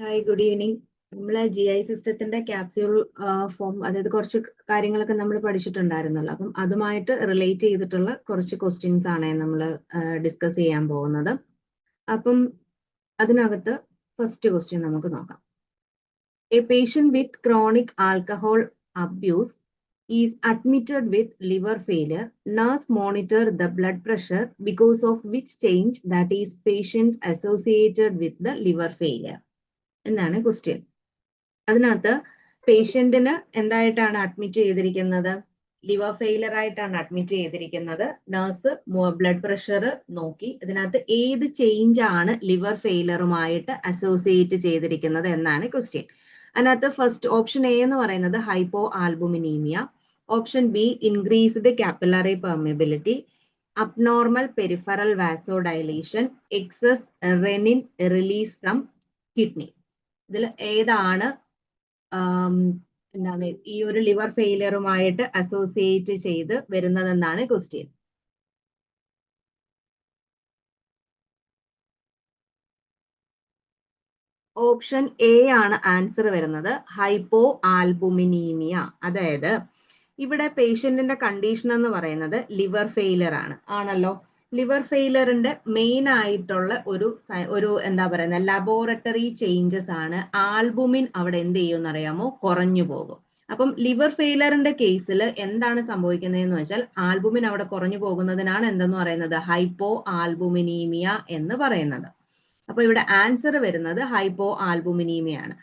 Hi, good evening. നമ്മൾ GI സിസ്റ്റത്തിന്റെ capsule form, അതായത് കുറച്ച് കാര്യങ്ങളൊക്കെ നമ്മൾ പഠിച്ചിട്ടുണ്ടായിരുന്നല്ലോ. അപ്പം അതുമായിട്ട് റിലേറ്റ് ചെയ്തിട്ടുള്ള കുറച്ച് ക്വസ്റ്റ്യൻസ് ആണ് നമ്മൾ ഡിസ്കസ് ചെയ്യാൻ പോകുന്നത്. അപ്പം അതിനകത്ത് ഫസ്റ്റ് ക്വസ്റ്റ്യൻ നമുക്ക് നോക്കാം. A patient with chronic alcohol abuse is admitted with liver failure. Nurse monitor the blood pressure because of which change that is patients associated with the liver failure. എന്നാണ് question. അതിനകത്ത് പേഷ്യന്റിന് എന്തായിട്ടാണ് admit ചെയ്തിരിക്കുന്നത്? Liver failure ആയിട്ടാണ് admit ചെയ്തിരിക്കുന്നത്. Nurse blood pressure നോക്കി ഇതിനകത്ത് ഏത് change ആണ് liver ഫെയിലറുമായിട്ട് associate ചെയ്തിരിക്കുന്നത് എന്നാണ് ക്വസ്റ്റ്യൻ. അതിനകത്ത് ഫസ്റ്റ് ഓപ്ഷൻ എ എന്ന് പറയുന്നത് hypoalbuminaemia, option B increased capillary permeability, abnormal peripheral vasodilation, excess renin release from kidney. ഇതിൽ ഏതാണ് എന്താണ് ഈ ഒരു ലിവർ ഫെയിലിയറുമായിട്ട് അസോസിയേറ്റ് ചെയ്ത് വരുന്നതെന്നാണ് ക്വസ്റ്റ്യൻ. ഓപ്ഷൻ എ ആണ് ആൻസർ വരുന്നത്, ഹൈപ്പോ ആൽബുമിനീമിയ. അതായത് ഇവിടെ പേഷ്യന്റിന്റെ കണ്ടീഷൻ എന്ന് പറയുന്നത് ലിവർ ഫെയിലിയർ ആണല്ലോ. ലിവർ ഫെയിലിയറിന്റെ മെയിൻ ആയിട്ടുള്ള ഒരു എന്താ പറയുന്നത് ലബോറട്ടറി ചേഞ്ചസ് ആണ്. ആൽബുമിൻ അവിടെ എന്ത് ചെയ്യുമെന്ന് അറിയാമോ? കുറഞ്ഞു പോകും. അപ്പം ലിവർ ഫെയിലിയറിന്റെ കേസിൽ എന്താണ് സംഭവിക്കുന്നതെന്ന് വെച്ചാൽ ആൽബുമിൻ അവിടെ കുറഞ്ഞു പോകുന്നതിനാണ് എന്തെന്ന് പറയുന്നത് ഹൈപ്പോ ആൽബുമിനീമിയ എന്ന് പറയുന്നത്. അപ്പൊ ഇവിടെ ആൻസർ വരുന്നത് ഹൈപ്പോ ആൽബുമിനീമിയാണ്.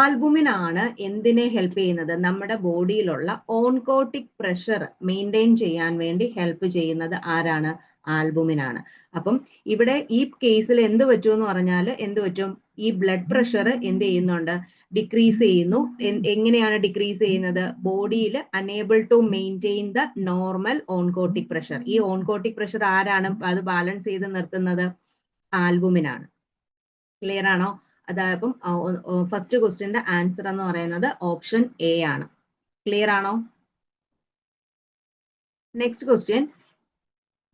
ആൽബുമിൻ ആണ് എന്തിനെ ഹെൽപ്പ് ചെയ്യുന്നത്? നമ്മുടെ ബോഡിയിലുള്ള ഓൺകോട്ടിക് പ്രഷർ മെയിൻറ്റെയിൻ ചെയ്യാൻ വേണ്ടി ഹെൽപ്പ് ചെയ്യുന്നത് ആരാണ്? ആൽബുമിൻ ആണ്. അപ്പം ഇവിടെ ഈ കേസിൽ എന്ത് പറ്റുമെന്ന് പറഞ്ഞാൽ എന്ത് പറ്റും? ഈ ബ്ലഡ് പ്രഷർ എന്ത് ചെയ്യുന്നുണ്ട്? ഡിക്രീസ് ചെയ്യുന്നു. എങ്ങനെയാണ് ഡിക്രീസ് ചെയ്യുന്നത്? ബോഡിയിൽ unable to maintain the normal oncotic pressure. ഈ ഓൺകോട്ടിക് പ്രഷർ ആരാണ് അത് ബാലൻസ് ചെയ്ത് നിർത്തുന്നത്? ആൽബുമിൻ ആണ്. ക്ലിയർ ആണോ? അതായപ്പം ഫസ്റ്റ് ക്വസ്റ്റ്യന്റെ ആൻസർ എന്ന് പറയുന്നത് ഓപ്ഷൻ എ ആണ്. ക്ലിയർ ആണോ? Next question,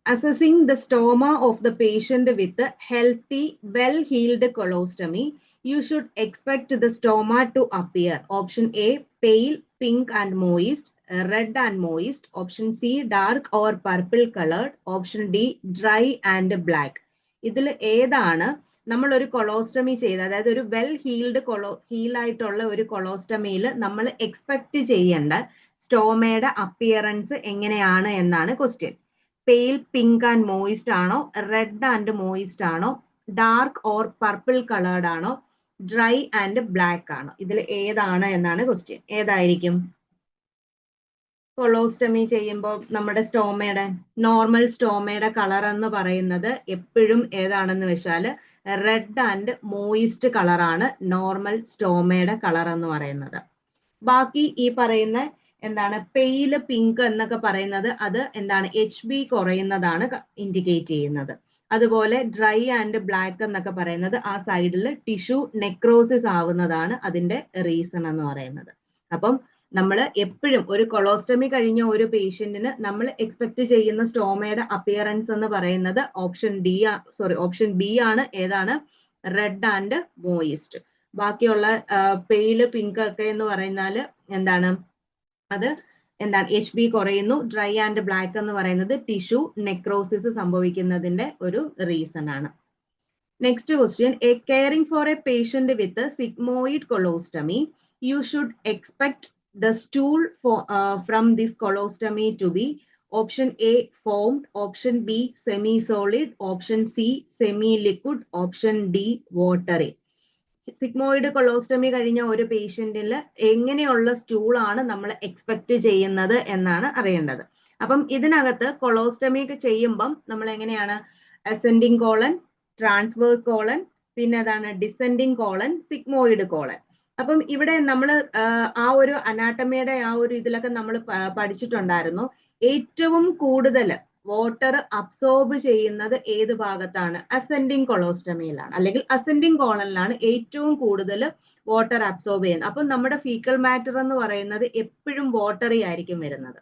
assessing the stoma of the patient with a healthy, well-healed colostomy, you should expect the stoma to appear. Option A, pale, pink and moist, red and moist. Option C, dark or purple colored. Option D, dry and black. ഇതിൽ ഏതാണ് നമ്മൾ ഒരു colostomy ചെയ്ത്, അതായത് ഒരു well ഹീലായിട്ടുള്ള ഒരു കൊളോസ്റ്റമിയിൽ നമ്മൾ expect ചെയ്യേണ്ട സ്റ്റോമയുടെ അപ്പിയറൻസ് എങ്ങനെയാണ് എന്നാണ് question. Pale pink and moist ആണോ? റെഡ് ആൻഡ് മോയിസ്റ്റ് ആണോ? ഡാർക്ക് ഓർ പർപ്പിൾ കളേർഡ് ആണോ? ഡ്രൈ ആൻഡ് ബ്ലാക്ക് ആണോ? ഇതിൽ ഏതാണ് എന്നാണ് ക്വസ്റ്റ്യൻ. ഏതായിരിക്കും? കൊളോസ്റ്റമി ചെയ്യുമ്പോൾ നമ്മുടെ സ്റ്റോമയുടെ നോർമൽ സ്റ്റോമയുടെ കളർ എന്ന് പറയുന്നത് എപ്പോഴും ഏതാണെന്ന് വെച്ചാൽ റെഡ് ആൻഡ് മോയിസ്റ്റ് കളറാണ് നോർമൽ സ്റ്റോമയുടെ കളർ എന്ന് പറയുന്നത്. ബാക്കി ഈ പറയുന്ന എന്താണ് പെയില് പിങ്ക് എന്നൊക്കെ പറയുന്നത് അത് എന്താണ് HB കുറയുന്നതാണ് ഇൻഡിക്കേറ്റ് ചെയ്യുന്നത്. അതുപോലെ ഡ്രൈ ആൻഡ് ബ്ലാക്ക് എന്നൊക്കെ പറയുന്നത് ആ സൈഡിൽ ടിഷ്യൂ നെക്രോസിസ് ആവുന്നതാണ് അതിന്റെ റീസൺ എന്ന് പറയുന്നത്. അപ്പം നമ്മൾ എപ്പോഴും ഒരു കൊളോസ്റ്റമി കഴിഞ്ഞ ഒരു പേഷ്യന്റിന് നമ്മൾ എക്സ്പെക്ട് ചെയ്യുന്ന സ്റ്റോമയുടെ അപ്പിയറൻസ് എന്ന് പറയുന്നത് ഓപ്ഷൻ ബി ആണ്. ഏതാണ്? Red and moist. ബാക്കിയുള്ള പെയില് പിങ്ക് ഒക്കെ എന്ന് പറയുന്നത് എന്താണ്? അത് എന്താണ് HB കുറയുന്നു. ഡ്രൈ ആൻഡ് ബ്ലാക്ക് എന്ന് പറയുന്നത് ടിഷ്യൂ നെക്രോസിസ് സംഭവിക്കുന്നതിന്റെ ഒരു റീസൺ ആണ്. Next question, A caring for A patient with sigmoid colostomy, you should expect the stool from this colostomy to be option A, formed, option B, semi-solid, option C, semi-liquid, option D, watery. Sigmoid colostomy കഴിഞ്ഞ ഒരു പേഷ്യന്റിൽ എങ്ങനെയുള്ള stool ആണ് നമ്മൾ expect ചെയ്യുന്നത് എന്നാണ് അറിയേണ്ടത്. അപ്പം ഇതിനകത്ത് കൊളോസ്റ്റമി ചെയ്യുമ്പം നമ്മൾ എങ്ങനെയാണ് അസെൻഡിങ് കോളൻ, ട്രാൻസ്വേഴ്സ് കോളൻ, പിന്നെ അതാണ് ഡിസെൻഡിങ് കോളൻ, സിഗ്മോയിഡ് കോളൻ. അപ്പം ഇവിടെ നമ്മൾ ആ ഒരു അനാട്ടമിയുടെ ആ ഒരു ഇതിലൊക്കെ നമ്മൾ പഠിച്ചിട്ടുണ്ടായിരുന്നു. ഏറ്റവും കൂടുതൽ വാട്ടർ അബ്സോർബ് ചെയ്യുന്നത് ഏത് ഭാഗത്താണ്? അസെൻഡിങ് കൊളോസ്റ്റമിയിലാണ്, അല്ലെങ്കിൽ അസെൻഡിങ് കോളനിലാണ് ഏറ്റവും കൂടുതൽ വാട്ടർ അബ്സോർബ് ചെയ്യുന്നത്. അപ്പം നമ്മുടെ ഫീക്കൽ മാറ്റർ എന്ന് പറയുന്നത് എപ്പോഴും വാട്ടറി ആയിരിക്കും വരുന്നത്.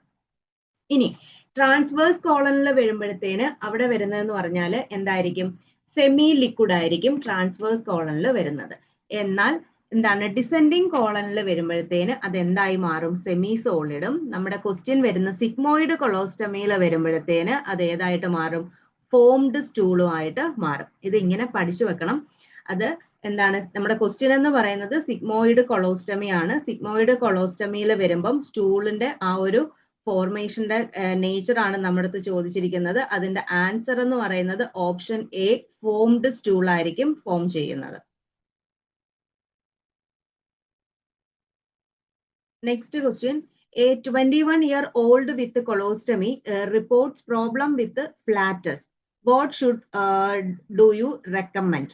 ഇനി ട്രാൻസ്വേഴ്സ് കോളനിൽ വരുമ്പോഴത്തേന് അവിടെ വരുന്നതെന്ന് പറഞ്ഞാൽ എന്തായിരിക്കും? സെമി ലിക്വിഡ് ആയിരിക്കും ട്രാൻസ്വേഴ്സ് കോളനിൽ വരുന്നത്. എന്നാൽ എന്താണ് ഡിസെൻഡിങ് കോളനിൽ വരുമ്പോഴത്തേന് അത് എന്തായി മാറും? സെമി സോളിഡും. നമ്മുടെ ക്വസ്റ്റ്യൻ വരുന്ന സിഗ്മോയിഡ് കൊളോസ്റ്റമിയിൽ വരുമ്പോഴത്തേന് അത് ഏതായിട്ട് മാറും? ഫോംഡ് സ്റ്റൂളും ആയിട്ട് മാറും. ഇത് ഇങ്ങനെ പഠിച്ചു വെക്കണം. അത് എന്താണ് നമ്മുടെ ക്വസ്റ്റ്യൻ എന്ന് പറയുന്നത് സിഗ്മോയിഡ് കൊളോസ്റ്റമി ആണ്. സിഗ്മോയിഡ് കൊളോസ്റ്റമിയിൽ വരുമ്പം സ്റ്റൂളിന്റെ ആ ഒരു ഫോർമേഷന്റെ നേച്ചർ ആണ് നമ്മുടെ അടുത്ത് ചോദിച്ചിരിക്കുന്നത്. അതിന്റെ ആൻസർ എന്ന് പറയുന്നത് ഓപ്ഷൻ എ, ഫോംഡ് സ്റ്റൂൾ ആയിരിക്കും ഫോം ചെയ്യുന്നത്. Next question. A 21-year-old with colostomy reports problem with flatus. What should do you recommend?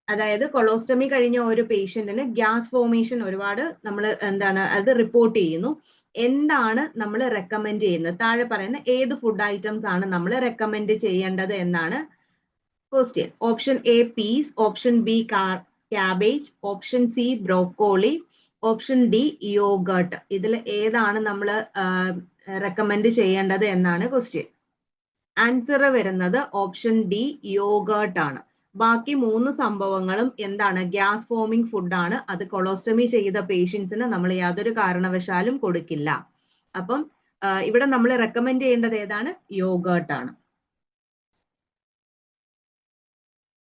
അതായത് കൊളോസ്റ്റമി കഴിഞ്ഞ ഒരു പേഷ്യന്റിന് ഗ്യാസ് ഫോർമേഷൻ ഒരുപാട് നമ്മൾ എന്താണ് അത് റിപ്പോർട്ട് ചെയ്യുന്നു. എന്താണ് നമ്മൾ റെക്കമെൻഡ് ചെയ്യുന്നത്? താഴെ പറയുന്ന ഏത് ഫുഡ് ഐറ്റംസ് ആണ് നമ്മൾ റെക്കമെൻഡ് ചെയ്യേണ്ടത് എന്നാണ് question. Option A peas, option B cabbage, option C broccoli, option D yoghurt. ഇതിൽ ഏതാണ് നമ്മൾ റെക്കമെൻഡ് ചെയ്യേണ്ടത് എന്നാണ് ക്വസ്റ്റ്യൻ. ആൻസർ വരുന്നത് ഓപ്ഷൻ ഡി യോഗർട്ട് ആണ്. ബാക്കി 3 സംഭവങ്ങളും എന്താണ്? ഗ്യാസ് ഫോമിംഗ് ഫുഡാണ്. അത് കൊളോസ്റ്റമി ചെയ്ത പേഷ്യൻസിന് നമ്മൾ യാതൊരു കാരണവശാലും കൊടുക്കില്ല. അപ്പം ഇവിടെ നമ്മൾ റെക്കമെൻഡ് ചെയ്യേണ്ടത് ഏതാണ്? യോഗർട്ട് ആണ്.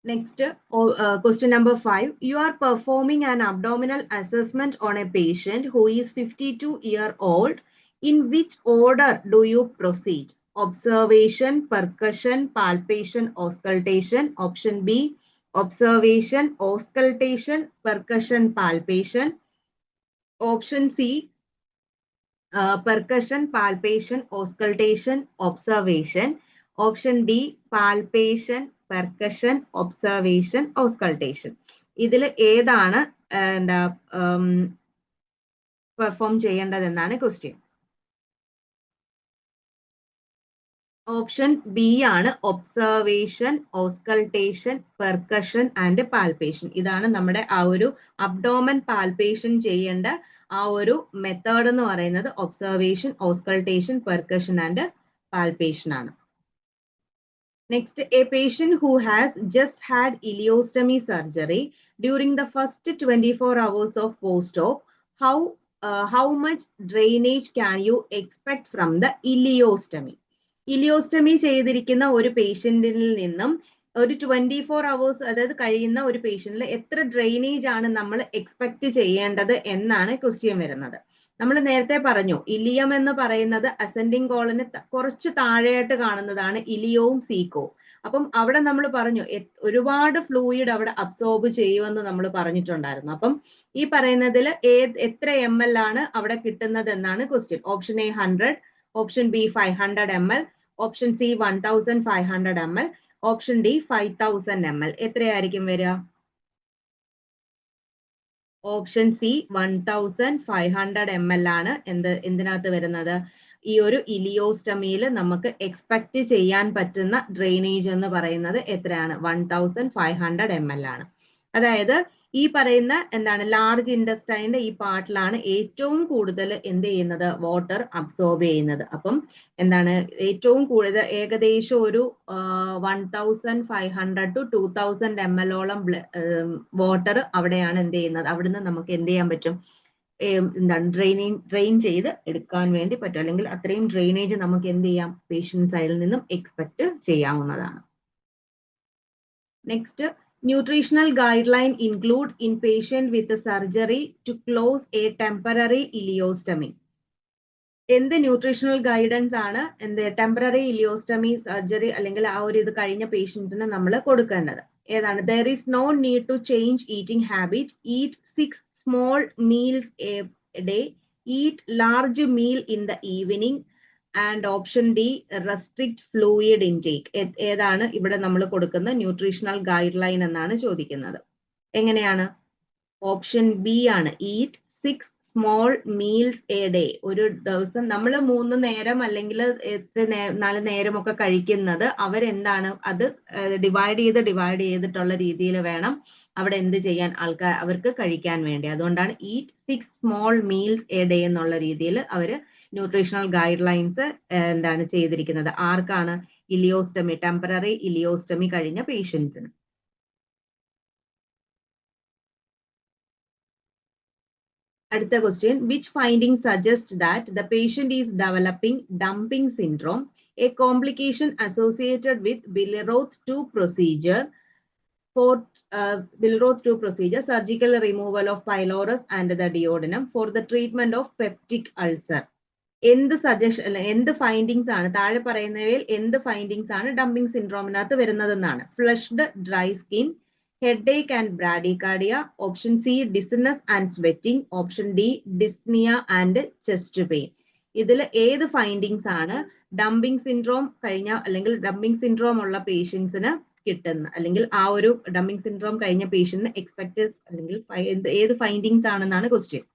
Next, question number 5. You are performing an abdominal assessment on a patient who is 52-year-old. In which order do you proceed? Observation, percussion, palpation, auscultation. Option B, observation, auscultation, percussion, palpation. Option C, percussion, palpation, auscultation, observation. Option D, palpation, percussion, observation, auscultation. ഇതിൽ ഏതാണ് എന്താ perform ചെയ്യേണ്ടത് എന്നാണ് question. Option B ആണ് observation, auscultation, percussion and palpation. ഇതാണ് നമ്മുടെ ആ ഒരു അബ്ഡോമൻ പാൽപേഷൻ ചെയ്യേണ്ട ആ ഒരു മെത്തേഡ് എന്ന് പറയുന്നത് observation, auscultation, percussion and palpation ആണ്. Next, a patient who has just had ileostomy surgery during the first 24 hours of post-op, how much drainage can you expect from the ileostomy? Ileostomy ചെയ്തിരിക്കുന്ന ഒരു പേഷ്യന്റിൽ നിന്നും ഒരു 24 hours അതായത് കഴിയുന്ന ഒരു പേഷ്യന്റിൽ എത്ര drainage ആണ് നമ്മൾ എക്സ്പെക്ട് ചെയ്യേണ്ടത് എന്നാണ് ക്വസ്റ്റ്യൻ വരുന്നത്. നമ്മൾ നേരത്തെ പറഞ്ഞു ഇലിയം എന്ന് പറയുന്നത് അസെൻഡിങ് കോളന് കുറച്ച് താഴെയായിട്ട് കാണുന്നതാണ് ഇലിയവും സീക്കവും. അപ്പം അവിടെ നമ്മൾ പറഞ്ഞു ഒരുപാട് ഫ്ലൂയിഡ് അവിടെ അബ്സോർബ് ചെയ്യുമെന്ന് നമ്മൾ പറഞ്ഞിട്ടുണ്ടായിരുന്നു. അപ്പം ഈ പറയുന്നതിൽ എത്ര ml ആണ് അവിടെ കിട്ടുന്നത് എന്നാണ് question. Option A 100, option B 500 ml, option C 1500 ml, option D 5000 ml. എത്രയായിരിക്കും വരിക? ഓപ്ഷൻ സി 1500 ml ആണ് എന്തിനകത്ത് വരുന്നത്? ഈ ഒരു ഇലിയോസ്റ്റമിയിൽ നമുക്ക് എക്സ്പെക്ട് ചെയ്യാൻ പറ്റുന്ന ഡ്രെയിനേജ് എന്ന് പറയുന്നത് എത്രയാണ്? 1500 ml ആണ്. അതായത് ഈ പറയുന്ന എന്താണ് ലാർജ് ഇൻഡസ്റ്റൈൻ്റെ ഈ പാർട്ടിലാണ് ഏറ്റവും കൂടുതൽ എന്ത് ചെയ്യുന്നത്? വാട്ടർ അബ്സോർബ് ചെയ്യുന്നത്. അപ്പം എന്താണ് ഏറ്റവും കൂടുതൽ ഏകദേശം ഒരു 1500 to 2000 ml-ഓളം വാട്ടർ അവിടെയാണ് എന്ത് ചെയ്യുന്നത്? അവിടുന്ന് നമുക്ക് എന്ത് ചെയ്യാൻ പറ്റും? എന്താണ് ഡ്രെയിൻ ചെയ്ത് എടുക്കാൻ വേണ്ടി പറ്റും. അല്ലെങ്കിൽ അത്രയും ഡ്രെയിനേജ് നമുക്ക് എന്ത് ചെയ്യാം? പേഷ്യന്റ് സൈഡിൽ നിന്നും എക്സ്പെക്ട് ചെയ്യാവുന്നതാണ്. Next, nutritional guideline include in patient with a surgery to close a temporary ileostomy. എന്ത് ന്യൂട്രീഷണൽ ഗൈഡൻസ് ആണ് ടെമ്പററി ഇലിയോസ്റ്റമി സർജറി അല്ലെങ്കിൽ ആ ഒരു ഇത് കഴിഞ്ഞ പേഷ്യൻസിന് നമ്മൾ കൊടുക്കേണ്ടത്? ഏതാണ്? there is no need to change eating habit. Eat 6 small meals a day. Eat large meal in the evening. And option D restrict fluid intake. ഏതാണ് ഇവിടെ നമ്മൾ കൊടുക്കുന്ന ന്യൂട്രീഷണൽ ഗൈഡ് ലൈൻ എന്നാണ് ചോദിക്കുന്നത്. എങ്ങനെയാണ്? ഓപ്ഷൻ ബി ആണ്. Eat 6 small meals A day. ഒരു ദിവസം നമ്മൾ 3 നേരം അല്ലെങ്കിൽ 4 നേരമൊക്കെ കഴിക്കുന്നത് അവരെന്താണ് അത് ഡിവൈഡ് ചെയ്തിട്ടുള്ള രീതിയിൽ വേണം അവിടെ എന്ത് ചെയ്യാൻ അവർക്ക് കഴിക്കാൻ വേണ്ടി. അതുകൊണ്ടാണ് eat 6 small meals A day എന്നുള്ള രീതിയിൽ അവർ ന്യൂട്രീഷണൽ ഗൈഡ് ലൈൻസ് എന്താണ് ചെയ്തിരിക്കുന്നത്? ആർക്കാണ്? ഇലിയോസ്റ്റമി, ടെമ്പററി ഇലിയോസ്റ്റമി കഴിഞ്ഞ പേഷ്യൻസിന്. അടുത്ത question, which finding suggest that the patient is developing dumping syndrome, a complication associated with Billroth 2 procedure for Billroth 2 procedure, surgical removal of pylorus and the duodenum for the treatment of peptic ulcer. എന്ത് suggestion എന്ത് findings ആണ് താഴെ പറയുന്നവയിൽ എന്ത് findings ആണ് dumping സിൻഡ്രോമിനകത്ത് വരുന്നതെന്നാണ്? Flushed dry skin, headache and bradycardia, option C dizziness and sweating, option D dyspnoea and chest pain. ഇതിൽ ഏത് ഫൈൻഡിങ്സ് ആണ് ഡംപിംഗ് സിൻഡ്രോം കഴിഞ്ഞ അല്ലെങ്കിൽ ഡംപിംഗ് സിൻഡ്രോം ഉള്ള പേഷ്യൻസിന് കിട്ടുന്ന അല്ലെങ്കിൽ ആ ഒരു ഡംപിംഗ് സിൻഡ്രോം കഴിഞ്ഞ പേഷ്യന്റിന് എക്സ്പെക്ടഡ് അല്ലെങ്കിൽ ഏത് ഫൈൻഡിങ്സ് ആണെന്നാണ് ക്വസ്റ്റ്യൻ.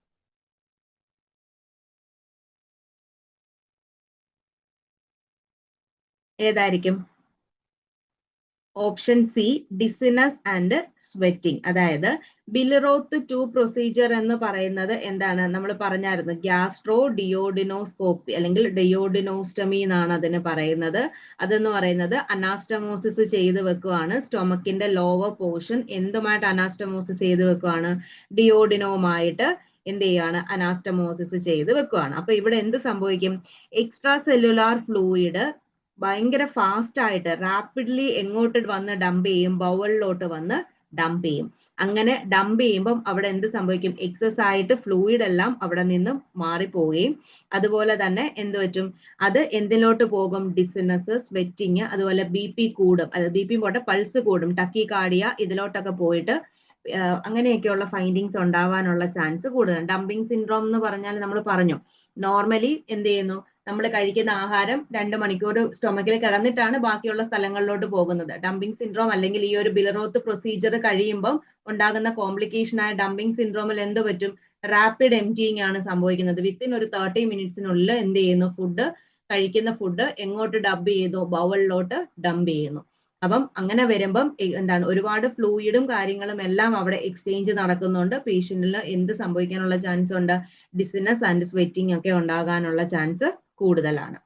ഏതായിരിക്കും? Option C dizziness and sweating. അതായത് ബിലിറോത്ത് 2 പ്രൊസീജിയർ എന്ന് പറയുന്നത് എന്താണ്? നമ്മൾ പറഞ്ഞായിരുന്നു ഗ്യാസ്ട്രോ ഡിയോഡിനോസ്കോപ്പി അല്ലെങ്കിൽ ഡിയോഡിനോസ്റ്റമി എന്നാണ് അതിന് പറയുന്നത്. അതെന്ന് പറയുന്നത് അനാസ്റ്റമോസിസ് ചെയ്ത് വെക്കുകയാണ്. സ്റ്റൊമക്കിന്റെ ലോവർ പോർഷൻ എന്തുമായിട്ട് അനാസ്റ്റമോസിസ് ചെയ്ത് വെക്കുകയാണ്? ഡിയോഡിനോമായിട്ട് എന്ത് ചെയ്യാണ്? അനാസ്റ്റമോസിസ് ചെയ്ത് വെക്കുകയാണ്. അപ്പൊ ഇവിടെ എന്ത് സംഭവിക്കും? എക്സ്ട്രാ സെല്ലുലാർ ഫ്ലൂയിഡ് ഭയങ്കര ഫാസ്റ്റ് ആയിട്ട് റാപ്പിഡ്ലി എങ്ങോട്ട് വന്ന് ഡംപ് ചെയ്യും? ബൗളിലോട്ട് വന്ന് ഡംപ് ചെയ്യും. അങ്ങനെ ഡംപ് ചെയ്യുമ്പം അവിടെ എന്ത് സംഭവിക്കും? എക്സസ് ആയിട്ട് ഫ്ലൂയിഡ് എല്ലാം അവിടെ നിന്നും മാറിപ്പോവുകയും അതുപോലെ തന്നെ എന്ത് പറ്റും? അത് എന്തിലോട്ട് പോകും? ഡിസിനസ്, സ്വെറ്റിങ്, അതുപോലെ BP കൂടും, അത് BP പോട്ടെ പൾസ് കൂടും, ടക്കികാർഡിയ ഇതിലോട്ടൊക്കെ പോയിട്ട് അങ്ങനെയൊക്കെയുള്ള ഫൈൻഡിങ്സ് ഉണ്ടാവാനുള്ള ചാൻസ് കൂടുതലാണ്. ഡംപിംഗ് സിൻഡ്രോം എന്ന് പറഞ്ഞാൽ നമ്മൾ പറഞ്ഞു നോർമലി എന്ത് ചെയ്യുന്നു? നമ്മൾ കഴിക്കുന്ന ആഹാരം 2 മണിക്കൂർ സ്റ്റൊമക്കിൽ കിടന്നിട്ടാണ് ബാക്കിയുള്ള സ്ഥലങ്ങളിലോട്ട് പോകുന്നത്. ഡംപിംഗ് സിൻഡ്രോം അല്ലെങ്കിൽ ഈ ഒരു ബിലിറോത്ത് പ്രൊസീജിയർ കഴിയുമ്പം ഉണ്ടാകുന്ന കോംപ്ലിക്കേഷൻ ആയ ഡംപിംഗ് സിൻഡ്രോമിൽ എന്ത് പറ്റും? റാപ്പിഡ് എംറ്റിങ് ആണ് സംഭവിക്കുന്നത്. വിത്തിൻ ഒരു 30 മിനിറ്റ്സിനുള്ളിൽ എന്ത് ചെയ്യുന്നു? കഴിക്കുന്ന ഫുഡ് എങ്ങോട്ട് ഡംപ് ചെയ്തു? ബൗളിലോട്ട് ഡംപ് ചെയ്യുന്നു. അപ്പം അങ്ങനെ വരുമ്പം എന്താണ്? ഒരുപാട് ഫ്ലൂയിഡും കാര്യങ്ങളും എല്ലാം അവിടെ എക്സ്ചേഞ്ച് നടക്കുന്നുണ്ട്. പേഷ്യന്റിൽ എന്ത് സംഭവിക്കാനുള്ള ചാൻസ് ഉണ്ട്? ഡിസിനസ് ആൻഡ് സ്വെറ്റിംഗ് ഒക്കെ ഉണ്ടാകാനുള്ള ചാൻസ് കൂടുതലാണ്.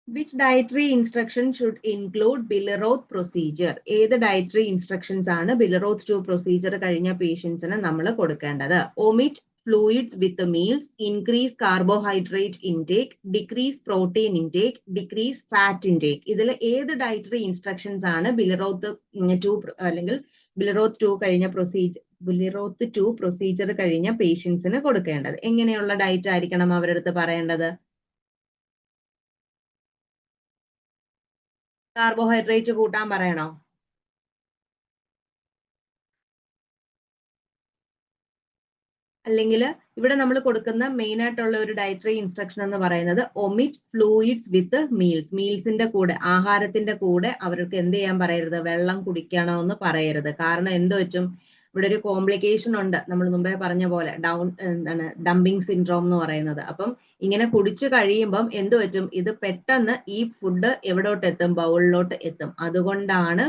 Which dietary instruction should include Billroth procedure? ഏത് ഡയറ്ററി ഇൻസ്ട്രക്ഷൻസ് ആണ് ബിലിറോത്ത് 2 പ്രൊസീജിയർ കഴിഞ്ഞ പേഷ്യൻസിന് നമ്മൾ കൊടുക്കേണ്ടത്? Omit fluids with the meals, increase carbohydrate intake, decrease protein intake, decrease fat intake. ഇതിൽ ഏത് ഡയറ്ററി ഇൻസ്ട്രക്ഷൻസ് ആണ് ബിലിറോത്ത് 2 അല്ലെങ്കിൽ ബിലിറോത്ത് 2 പ്രൊസീജിയർ കഴിഞ്ഞ പേഷ്യൻസിന് കൊടുക്കേണ്ടത്? എങ്ങനെയുള്ള ഡയറ്റ് ആയിരിക്കണം അവരുടെ അടുത്ത് പറയേണ്ടത്? കാർബോഹൈഡ്രേറ്റ് കൂട്ടാൻ പറയണോ? അല്ലെങ്കിൽ ഇവിടെ നമ്മൾ കൊടുക്കുന്ന മെയിൻ ആയിട്ടുള്ള ഒരു ഡയറ്ററി ഇൻസ്ട്രക്ഷൻ എന്ന് പറയുന്നത് ഒമിറ്റ് ഫ്ലൂയിഡ്സ് വിത്ത് മീൽസ്. മീൽസിന്റെ കൂടെ, ആഹാരത്തിന്റെ കൂടെ അവർക്ക് എന്ത് ചെയ്യാൻ പറയരുത്? വെള്ളം കുടിക്കണമെന്ന് പറയരുത്. കാരണം എന്ത് പറ്റും? ഇവിടെ ഒരു കോംപ്ലിക്കേഷൻ ഉണ്ട്, നമ്മൾ മുമ്പേ പറഞ്ഞ പോലെ ഡംപിംഗ് സിൻഡ്രോം എന്ന് പറയുന്നത്. അപ്പം ഇങ്ങനെ കുടിച്ചു കഴിയുമ്പം എന്ത് പറ്റും? ഇത് പെട്ടെന്ന് ഈ ഫുഡ് എവിടോട്ട് എത്തും? ബൗളിലോട്ട് എത്തും. അതുകൊണ്ടാണ്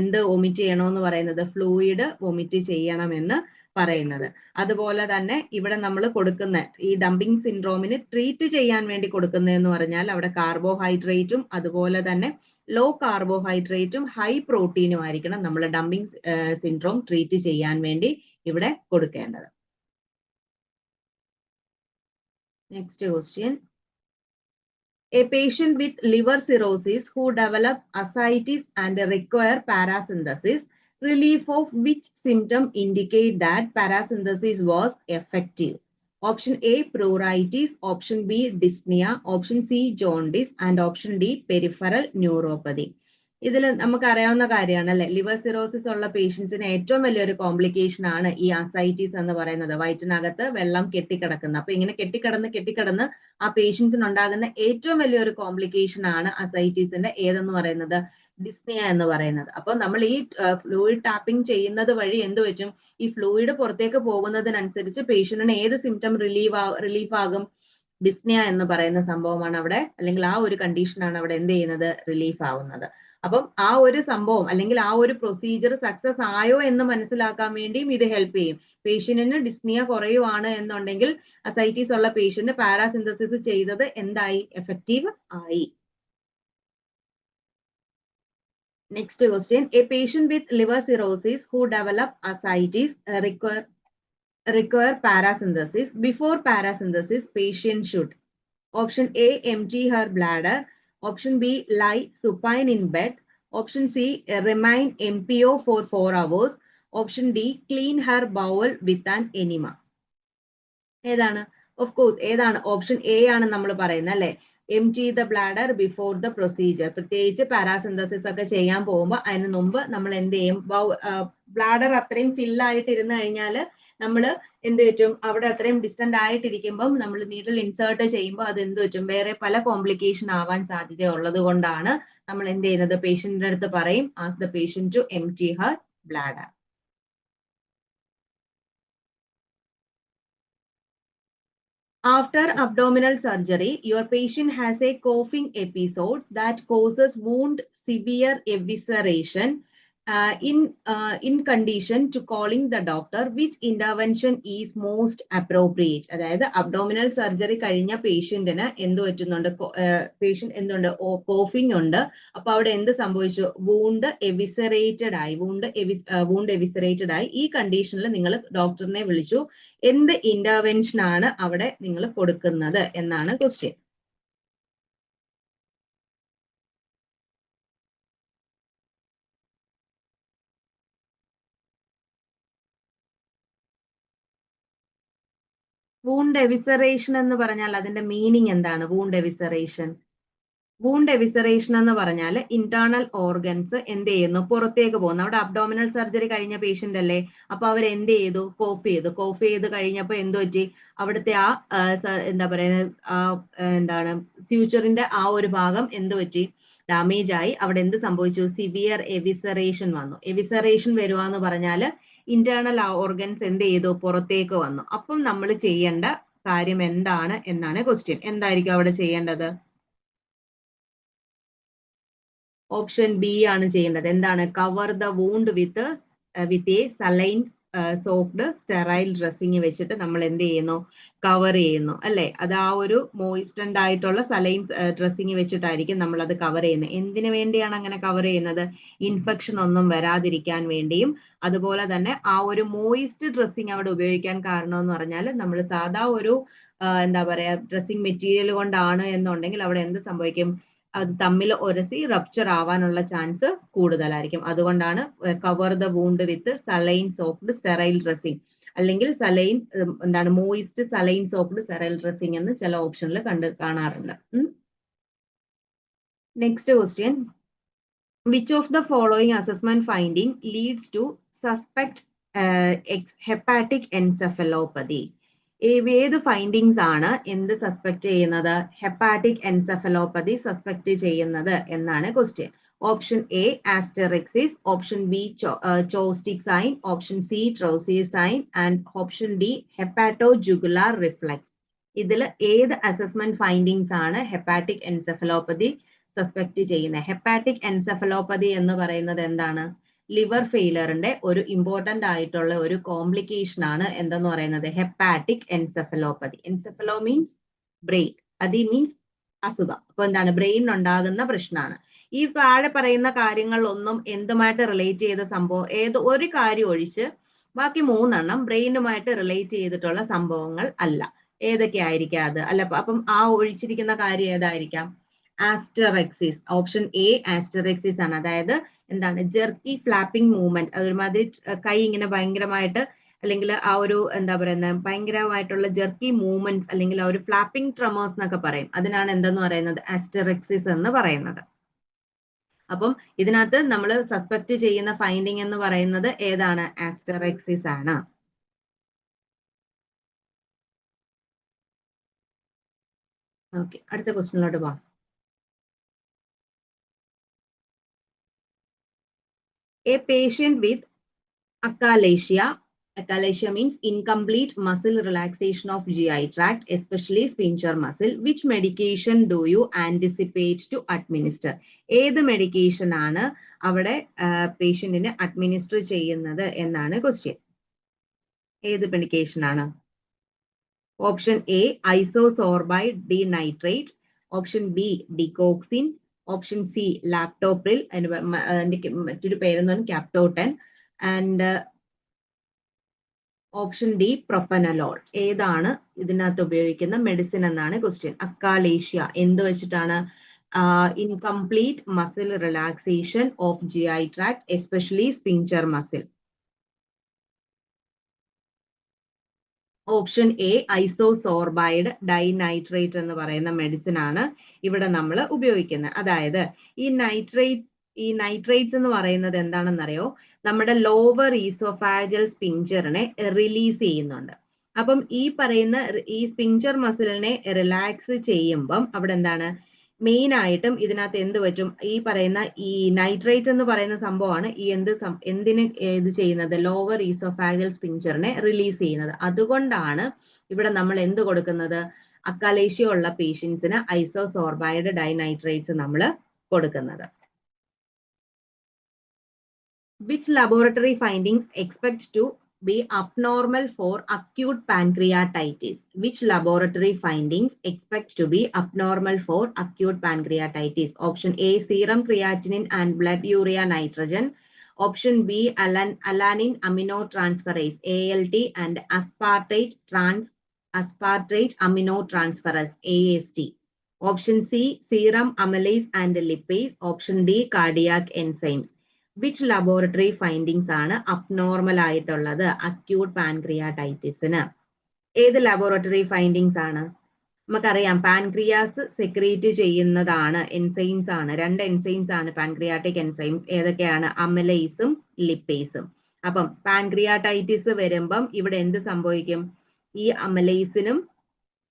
എന്ത് വൊമിറ്റ് ചെയ്യണമെന്ന് പറയുന്നത്? ഫ്ലൂയിഡ് വൊമിറ്റ് ചെയ്യണമെന്ന് പറയുന്നത്. അതുപോലെ തന്നെ ഇവിടെ നമ്മൾ കൊടുക്കുന്ന ഈ ഡംപിംഗ് സിൻഡ്രോമിന് ട്രീറ്റ് ചെയ്യാൻ വേണ്ടി കൊടുക്കുന്നതെന്ന് പറഞ്ഞാൽ അവിടെ കാർബോഹൈഡ്രേറ്റും അതുപോലെ തന്നെ ലോ കാർബോഹൈഡ്രേറ്റും ഹൈ പ്രോട്ടീനും ആയിരിക്കണം നമ്മൾ ഡംപിംഗ് സിൻഡ്രോം ട്രീറ്റ് ചെയ്യാൻ വേണ്ടി ഇവിടെ കൊടുക്കേണ്ടത്. Next question, a patient with liver cirrhosis who develops ascites and require paracentesis, relief of which symptom indicate that paracentesis was effective? Option A pruritus, option B dyspnea, option C jaundice and option D peripheral neuropathy. ഇതിൽ നമുക്ക് അറിയാവുന്ന കാര്യമാണ് അല്ലെ, liver cirrhosis ഉള്ള പേഷ്യൻസിന് ഏറ്റവും വലിയൊരു complication ആണ് ഈ അസൈറ്റീസ് എന്ന് പറയുന്നത്. വയറ്റിനകത്ത് വെള്ളം കെട്ടിക്കിടക്കുന്ന. അപ്പൊ ഇങ്ങനെ കെട്ടിക്കിടന്ന് ആ പേഷ്യൻസിന് ഉണ്ടാകുന്ന ഏറ്റവും വലിയൊരു കോംപ്ലിക്കേഷൻ ആണ് അസൈറ്റീസിന്റെ ഏതെന്ന് പറയുന്നത്? ഡിസ്നിയ എന്ന് പറയുന്നത്. അപ്പൊ നമ്മൾ ഈ ഫ്ലൂയിഡ് ടാപ്പിംഗ് ചെയ്യുന്നത് വഴി എന്ത് പറ്റും? ഈ ഫ്ലൂയിഡ് പുറത്തേക്ക് പോകുന്നതിനനുസരിച്ച് പേഷ്യന്റിന് ഏത് സിംറ്റം റിലീഫ് ആകും? ഡിസ്നിയ എന്ന് പറയുന്ന സംഭവമാണ് അവിടെ, അല്ലെങ്കിൽ ആ ഒരു കണ്ടീഷനാണ് അവിടെ എന്ത് ചെയ്യുന്നത്? റിലീഫ് ആവുന്നത്. അപ്പം ആ ഒരു സംഭവം അല്ലെങ്കിൽ ആ ഒരു പ്രൊസീജിയർ സക്സസ് ആയോ എന്ന് മനസ്സിലാക്കാൻ വേണ്ടിയും ഇത് ഹെൽപ്പ് ചെയ്യും. പേഷ്യന്റിന് ഡിസ്നിയ കുറയുവാണ് എന്നുണ്ടെങ്കിൽ അസൈറ്റീസ് ഉള്ള പേഷ്യന്റ് പാരാസിന്തസിസ് ചെയ്തത് എന്തായി? എഫക്റ്റീവ് ആയി. Next question, a patient with liver cirrhosis who develop ascites require require paracentesis. Before paracentesis, patient should option A, empty her bladder. Option B, lie supine in bed. Option C, remain MPO for 4 hours. Option D, clean her bowel with an enema. ഏതാണ്? Of course ഏതാണ്? Option A ആണ് നമ്മൾ പറയുന്നത് അല്ലെ. empty the bladder before the procedure. പ്രത്യേകിച്ച് പാരാസിന്തസിസ് ഒക്കെ ചെയ്യാൻ പോകുമ്പോൾ അതിന് മുമ്പ് നമ്മൾ എന്ത് ചെയ്യും? ബ്ലാഡർ അത്രയും ഫിൽ ആയിട്ട് ഇരുന്ന് കഴിഞ്ഞാൽ നമ്മൾ എന്ത് പറ്റും? അവിടെ അത്രയും ഡിസ്റ്റന്റ് ആയിട്ടിരിക്കുമ്പം നമ്മൾ നീഡിൽ ഇൻസേർട്ട് ചെയ്യുമ്പോൾ അത് എന്ത് പറ്റും? വേറെ പല കോംപ്ലിക്കേഷൻ ആവാൻ സാധ്യത ഉള്ളത് കൊണ്ടാണ് നമ്മൾ എന്ത് ചെയ്യുന്നത്? പേഷ്യന്റിന്റെ അടുത്ത് പറയും ask the patient to empty her bladder. After abdominal surgery, your patient has a coughing episode that causes wound severe evisceration. In condition to calling the doctor, which intervention is most appropriate? അതായത് abdominal surgery കഴിഞ്ഞ പേഷ്യന്റിന് എന്ത് പറ്റുന്നുണ്ട്? Patient എന്തുണ്ട്? കോഫിംഗ് ഉണ്ട്. അപ്പൊ അവിടെ എന്ത് സംഭവിച്ചു? വൂണ്ട് എവിസറേറ്റഡ് ആയി. വൂണ്ട് എവിസറേറ്റഡ് ആയി. ഈ കണ്ടീഷനിൽ നിങ്ങൾ ഡോക്ടറിനെ വിളിച്ചു. എന്ത് ഇന്റർവെൻഷൻ ആണ് അവിടെ നിങ്ങൾ കൊടുക്കുന്നത് എന്നാണ് ക്വസ്റ്റ്യൻ. വൂണ്ട് എവിസറേഷൻ എന്ന് പറഞ്ഞാൽ അതിന്റെ മീനിങ് എന്താണ്? വൂണ്ട് എവിസറേഷൻ എന്ന് പറഞ്ഞാൽ ഇന്റേണൽ ഓർഗൻസ് എന്ത് ചെയ്യുന്നു? പുറത്തേക്ക് പോകുന്നു. അവിടെ അബ്ഡോമിനൽ സർജറി കഴിഞ്ഞ പേഷ്യന്റ് അല്ലേ, അപ്പൊ അവർ എന്ത് ചെയ്തു? കോഫ് ചെയ്ത് കഴിഞ്ഞപ്പോ എന്ത് പറ്റി? അവിടുത്തെ ആ എന്താ പറയുന്നത്, ഫ്യൂച്ചറിന്റെ ആ ഒരു ഭാഗം എന്ത് പറ്റി? ഡാമേജ് ആയി. അവിടെ എന്ത് സംഭവിച്ചു? സിവിയർ എവിസറേഷൻ വന്നു. എവിസറേഷൻ വരുവാന്ന് പറഞ്ഞാല് ഇന്റേണൽ ഓർഗൻസ് എന്ത് ചെയ്തു? പുറത്തേക്ക് വന്നു. അപ്പം നമ്മൾ ചെയ്യേണ്ട കാര്യം എന്താണ് എന്നാണ് ക്വസ്റ്റ്യൻ. എന്തായിരിക്കും അവിടെ ചെയ്യേണ്ടത്? ഓപ്ഷൻ ബി ആണ് ചെയ്യേണ്ടത്. എന്താണ്? Cover the wound with a saline soaked sterile dressing വെച്ചിട്ട് നമ്മൾ എന്ത് ചെയ്യുന്നു? കവർ ചെയ്യുന്നു അല്ലെ. അത് ആ ഒരു മോയിസ്റ്റൻഡ് ആയിട്ടുള്ള സലൈൻ ഡ്രസ്സിങ് വെച്ചിട്ടായിരിക്കും നമ്മൾ അത് കവർ ചെയ്യുന്നത്. എന്തിനു വേണ്ടിയാണ് അങ്ങനെ കവർ ചെയ്യുന്നത്? ഇൻഫെക്ഷൻ ഒന്നും വരാതിരിക്കാൻ വേണ്ടിയും അതുപോലെ തന്നെ ആ ഒരു മോയിസ്റ്റ് ഡ്രസ്സിങ് അവിടെ ഉപയോഗിക്കാൻ കാരണം എന്ന് പറഞ്ഞാൽ നമ്മൾ സാധാ ഒരു എന്താ പറയാ ഡ്രസ്സിങ് മെറ്റീരിയൽ കൊണ്ടാണ് എന്നുണ്ടെങ്കിൽ അവിടെ എന്ത് സംഭവിക്കും? അത് തമ്മിൽ ഒരസി റപ്ചർ ആവാനുള്ള ചാൻസ് കൂടുതലായിരിക്കും. അതുകൊണ്ടാണ് cover the wound with saline soaked sterile dressing അല്ലെങ്കിൽ saline moist saline soaked sterile dressing എന്ന് ചില ഓപ്ഷനിൽ കാണാറുണ്ട്. Next question. Which of the following assessment finding leads to suspect hepatic encephalopathy? ഏത് ഫൈൻഡിങ്സ് ആണ് എന്ത് സസ്പെക്ട് ചെയ്യുന്നത്? ഹെപ്പാറ്റിക് എൻസെഫലോപ്പതി സസ്പെക്ട് ചെയ്യുന്നത് എന്നാണ് question. Option A asterixis, option B Chvostek sign, option C Trousseau sign and option D hepatojugular reflex. ഇതിൽ ഏത് assessment findings ആണ് hepatic encephalopathy suspect ചെയ്യുന്നത്? ഹെപ്പാറ്റിക് എൻസെഫലോപ്പതി എന്ന് പറയുന്നത് എന്താണ്? ലിവർ ഫെയിലറിന്റെ ഒരു ഇമ്പോർട്ടന്റ് ആയിട്ടുള്ള ഒരു കോംപ്ലിക്കേഷൻ ആണ് എന്തെന്ന് പറയുന്നത്? Hepatic encephalopathy. Encephalo means brain, അതി മീൻസ് അസുഖം. അപ്പൊ എന്താണ്? ബ്രെയിൻ ഉണ്ടാകുന്ന പ്രശ്നമാണ്. ഈ താഴെ പറയുന്ന കാര്യങ്ങളിലൊന്നും എന്തുമായിട്ട് റിലേറ്റ് ചെയ്ത സംഭവം ഒരു കാര്യം ഒഴിച്ച് ബാക്കി 3 ബ്രെയിനുമായിട്ട് റിലേറ്റ് ചെയ്തിട്ടുള്ള സംഭവങ്ങൾ അല്ല. ഏതൊക്കെ ആയിരിക്കാം അത്? അല്ല അപ്പം ആ ഒഴിച്ചിരിക്കുന്ന കാര്യം ഏതായിരിക്കാം? ആസ്റ്ററെക്സിസ്. ഓപ്ഷൻ എ ആസ്റ്ററെക്സിസ് ആണ്. അതായത് എന്താണ്? Jerky flapping movement. അതൊരുമാതിരി കൈ ഇങ്ങനെ ഭയങ്കരമായിട്ട് അല്ലെങ്കിൽ ആ ഒരു എന്താ പറയുന്നത് ഭയങ്കരമായിട്ടുള്ള ജെർക്കി മൂവ്മെന്റ്സ് അല്ലെങ്കിൽ ആ ഒരു ഫ്ലാപ്പിംഗ് ട്രമേഴ്സ് എന്നൊക്കെ പറയും. അതിനാണ് എന്തെന്ന് പറയുന്നത്? ആസ്റ്ററെക്സിസ് എന്ന് പറയുന്നത്. അപ്പം ഇതിനകത്ത് നമ്മൾ സസ്പെക്ട് ചെയ്യുന്ന ഫൈൻഡിങ് എന്ന് പറയുന്നത് ഏതാണ്? ആസ്റ്ററെക്സിസ് ആണ്. ഓക്കെ, അടുത്ത ക്വസ്റ്റ്യനിലോട്ട് പോകാം. A patient with achalasia. Achalasia means incomplete muscle relaxation of GI tract, especially sphincter muscle. Which medication do you anticipate to administer? ഏത് മെഡിക്കേഷൻ ആണ് അവിടെ പേഷ്യന്റിന് അഡ്മിനിസ്റ്റർ ചെയ്യുന്നത് എന്നാണ് ക്വസ്റ്റ്യൻ. ഏത് മെഡിക്കേഷൻ ആണ്? Option A isosorbide dinitrate, option B digoxin, option C captopril, അതിന്റെ മറ്റൊരു പേരെന്ന് Capoten, and option D propranolol. ഏതാണ് ഇതിനകത്ത് ഉപയോഗിക്കുന്ന മെഡിസിൻ എന്നാണ് ക്വസ്റ്റ്യൻ. അക്കാലേഷ്യ എന്ത് വെച്ചിട്ടാണ്? Incomplete muscle relaxation of GI tract, especially sphincter muscle. Option A isosorbide dinitrate എന്ന് പറയുന്ന മെഡിസിൻ ആണ് ഇവിടെ നമ്മൾ ഉപയോഗിക്കുന്നത്. അതായത് ഈ നൈട്രേറ്റ്സ് എന്ന് പറയുന്നത് എന്താണെന്നറിയോ? നമ്മുടെ ലോവർ ഈസോഫാഗൽ സ്പിങ്ചറിനെ റിലീസ് ചെയ്യുന്നുണ്ട്. അപ്പം ഈ പറയുന്ന ഈ സ്പിങ്ചർ മസിലിനെ റിലാക്സ് ചെയ്യുമ്പം അവിടെ എന്താണ് മെയിൻ ആയിട്ടും ഇതിനകത്ത് എന്ത് പറ്റും? ഈ പറയുന്ന ഈ നൈട്രേറ്റ് എന്ന് പറയുന്ന സംഭവമാണ് ഈ എന്തിന് ഇത് ചെയ്യുന്നത്? ലോവർ ഈസോഫാഗൽ സ്പിങ്ചറിനെ റിലീസ് ചെയ്യുന്നത്. അതുകൊണ്ടാണ് ഇവിടെ നമ്മൾ എന്ത് കൊടുക്കുന്നത്? അക്കാലേഷ്യ ഉള്ള പേഷ്യൻസിന് ഐസോസോർബൈഡ് ഡൈനൈട്രേറ്റ്സ് നമ്മൾ കൊടുക്കുന്നത്. Which laboratory findings expect to be abnormal for acute pancreatitis? Which laboratory findings expect to be abnormal for acute pancreatitis? Option A, serum creatinine and blood urea nitrogen. Option B, alanine aminotransferase, ALT, and aspartate aminotransferase, AST. Option C, serum amylase and lipase. Option D, cardiac enzymes. Which laboratory findings ആണ് abnormal ആയിട്ടുള്ളത് acute പാൻക്രിയാറ്റൈറ്റിസിന്? ഏത് laboratory findings ആണ്? നമുക്കറിയാം pancreas secrete ചെയ്യുന്നതാണ് enzymes ആണ്. 2 enzymes ആണ് pancreatic enzymes. ഏതൊക്കെയാണ്? അമലൈസും ലിപ്പേസും. അപ്പം പാൻക്രിയാറ്റൈറ്റിസ് വരുമ്പം ഇവിടെ എന്ത് സംഭവിക്കും? ഈ അമലൈസിനും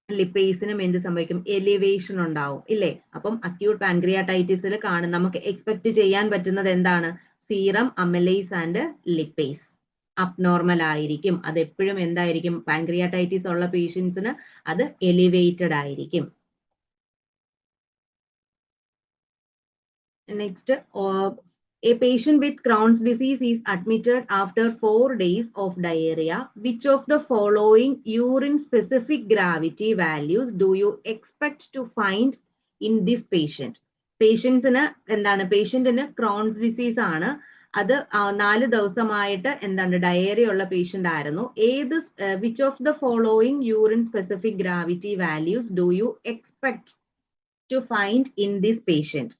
ലിപ്പേസിനും എന്ത് സംഭവിക്കും? എലിവേഷൻ ഉണ്ടാവും, ഇല്ലേ? അപ്പം അക്യൂട്ട് പാൻക്രിയാറ്റൈറ്റിസിൽ നമുക്ക് എക്സ്പെക്ട് ചെയ്യാൻ പറ്റുന്നത് എന്താണ്? Serum amylase and lipase abnormal ആയിരിക്കും. അത് എപ്പോഴും എന്തായിരിക്കും? പാൻക്രിയാറ്റൈറ്റിസ് ഉള്ള പേഷ്യൻസിന് അത് എലിവേറ്റഡ് ആയിരിക്കും. Next, a patient with Crohn's disease is admitted after 4 days of diarrhea. Which of the following urine specific gravity values do you expect to find in this patient? പേഷ്യൻസിന് എന്താണ്? പേഷ്യന്റിന് ക്രോൺസ് ഡിസീസ് ആണ്. അത് 4 ദിവസമായിട്ട് എന്താണ് diarrhoea ഉള്ള patient ആയിരുന്നു. ഏത് which of the following urine specific gravity values do you expect to find in this patient?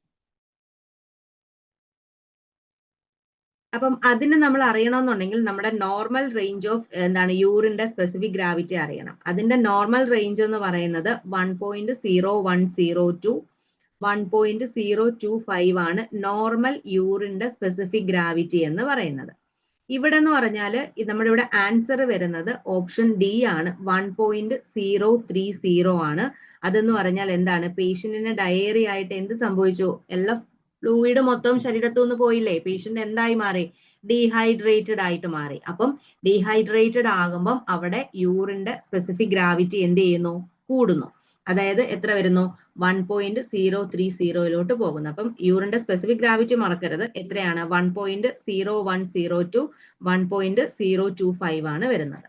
അപ്പം അതിന് നമ്മൾ അറിയണമെന്നുണ്ടെങ്കിൽ നമ്മുടെ നോർമൽ റേഞ്ച് ഓഫ് എന്താണ് യൂറിന്റെ സ്പെസിഫിക് ഗ്രാവിറ്റി അറിയണം. അതിന്റെ നോർമൽ റേഞ്ച് എന്ന് പറയുന്നത് 1.0102 to 1.025 ആണ് നോർമൽ യൂറിന്റെ സ്പെസിഫിക് ഗ്രാവിറ്റി എന്ന് പറയുന്നത്. ഇവിടെ എന്ന് പറഞ്ഞാൽ നമ്മുടെ ഇവിടെ ആൻസർ വരുന്നത് ഓപ്ഷൻ ഡി ആണ്. 1.030 ആണ്. അതെന്ന് പറഞ്ഞാൽ എന്താണ്? പേഷ്യന്റിന് ഡയറി ആയിട്ട് എന്ത് സംഭവിച്ചു? എല്ലാ ഫ്ലൂയിഡ് മൊത്തം ശരീരത്തു നിന്ന് പോയില്ലേ? പേഷ്യന്റ് എന്തായി മാറി? ഡീഹൈഡ്രേറ്റഡ് ആയിട്ട് മാറി. അപ്പം ഡീഹൈഡ്രേറ്റഡ് ആകുമ്പം അവിടെ യൂറിന്റെ സ്പെസിഫിക് ഗ്രാവിറ്റി എന്ത് ചെയ്യുന്നു? കൂടുന്നു. അതായത് എത്ര വരുന്നു? 1.030 പോകുന്നു. അപ്പം യൂറിന്റെ സ്പെസിഫിക് ഗ്രാവിറ്റി മറക്കരുത്. എത്രയാണ്? 1.0102 to 1.025 ആണ് വരുന്നത്.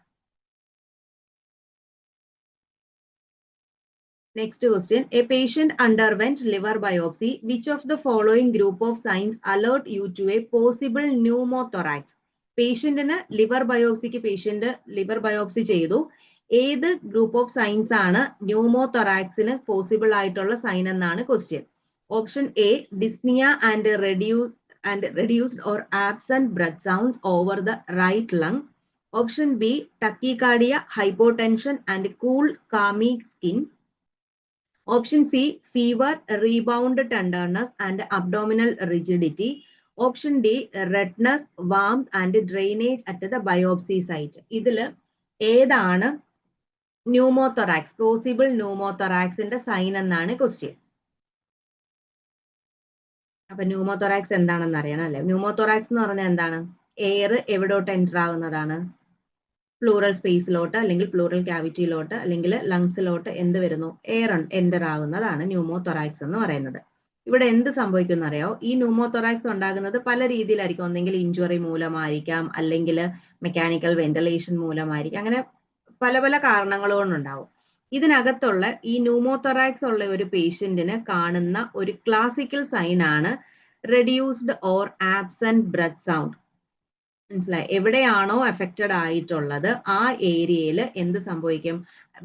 Next question. A patient underwent liver biopsy. Which of the following group of signs alert you to a possible pneumothorax? പേഷ്യന്റിന് ലിവർ ബയോപ്സി ചെയ്തു. ഏത് ഗ്രൂപ്പ് ഓഫ് സൈൻസ് ആണ് ന്യൂമോതൊറാക്സിന് പോസിബിൾ ആയിട്ടുള്ള സൈൻ എന്നാണ് question. Option A, dyspnoea and reduced or absent breath sounds over the right lung. Option B, tachycardia, hypotension and cool calming skin. Option C, fever, rebound tenderness and abdominal rigidity. Option D, redness, warmth and drainage at the biopsy site. ഇതിൽ ഏതാണ് pneumothorax, possible ന്യൂമോതൊറാക്സിന്റെ sign എന്നാണ് question. അപ്പൊ pneumothorax എന്താണെന്ന് അറിയണം അല്ലെ? Pneumothorax എന്ന് പറഞ്ഞാൽ എന്താണ്? എയർ എവിടോട്ട് എൻ്റർ ആകുന്നതാണ്? പ്ലൂറൽ സ്പേസിലോട്ട് അല്ലെങ്കിൽ പ്ലൂറൽ ക്യാവിറ്റിയിലോട്ട് അല്ലെങ്കിൽ ലങ്സിലോട്ട് എന്ത് വരുന്നു? എയർ എൻ്റർ ആകുന്നതാണ് ന്യൂമോതൊറാക്സ് എന്ന് പറയുന്നത്. ഇവിടെ എന്ത് സംഭവിക്കും അറിയോ? ഈ ന്യൂമോതൊറാക്സ് ഉണ്ടാകുന്നത് പല രീതിയിലായിരിക്കും. ഒന്നെങ്കിൽ ഇഞ്ചുറി മൂലമായിരിക്കാം, അല്ലെങ്കിൽ മെക്കാനിക്കൽ വെന്റിലേഷൻ മൂലമായിരിക്കാം. അങ്ങനെ പല പല കാരണങ്ങൾ കൊണ്ടുണ്ടാവും. ഇതിനകത്തുള്ള ഈ ന്യൂമോതൊറാക്സ് ഉള്ള ഒരു പേഷ്യന്റിന് കാണുന്ന ഒരു ക്ലാസിക്കൽ സൈൻ ആണ് reduced or absent breath sound. മനസ്സിലായി? എവിടെയാണോ എഫക്റ്റഡ് ആയിട്ടുള്ളത് ആ ഏരിയയിൽ എന്ത് സംഭവിക്കും?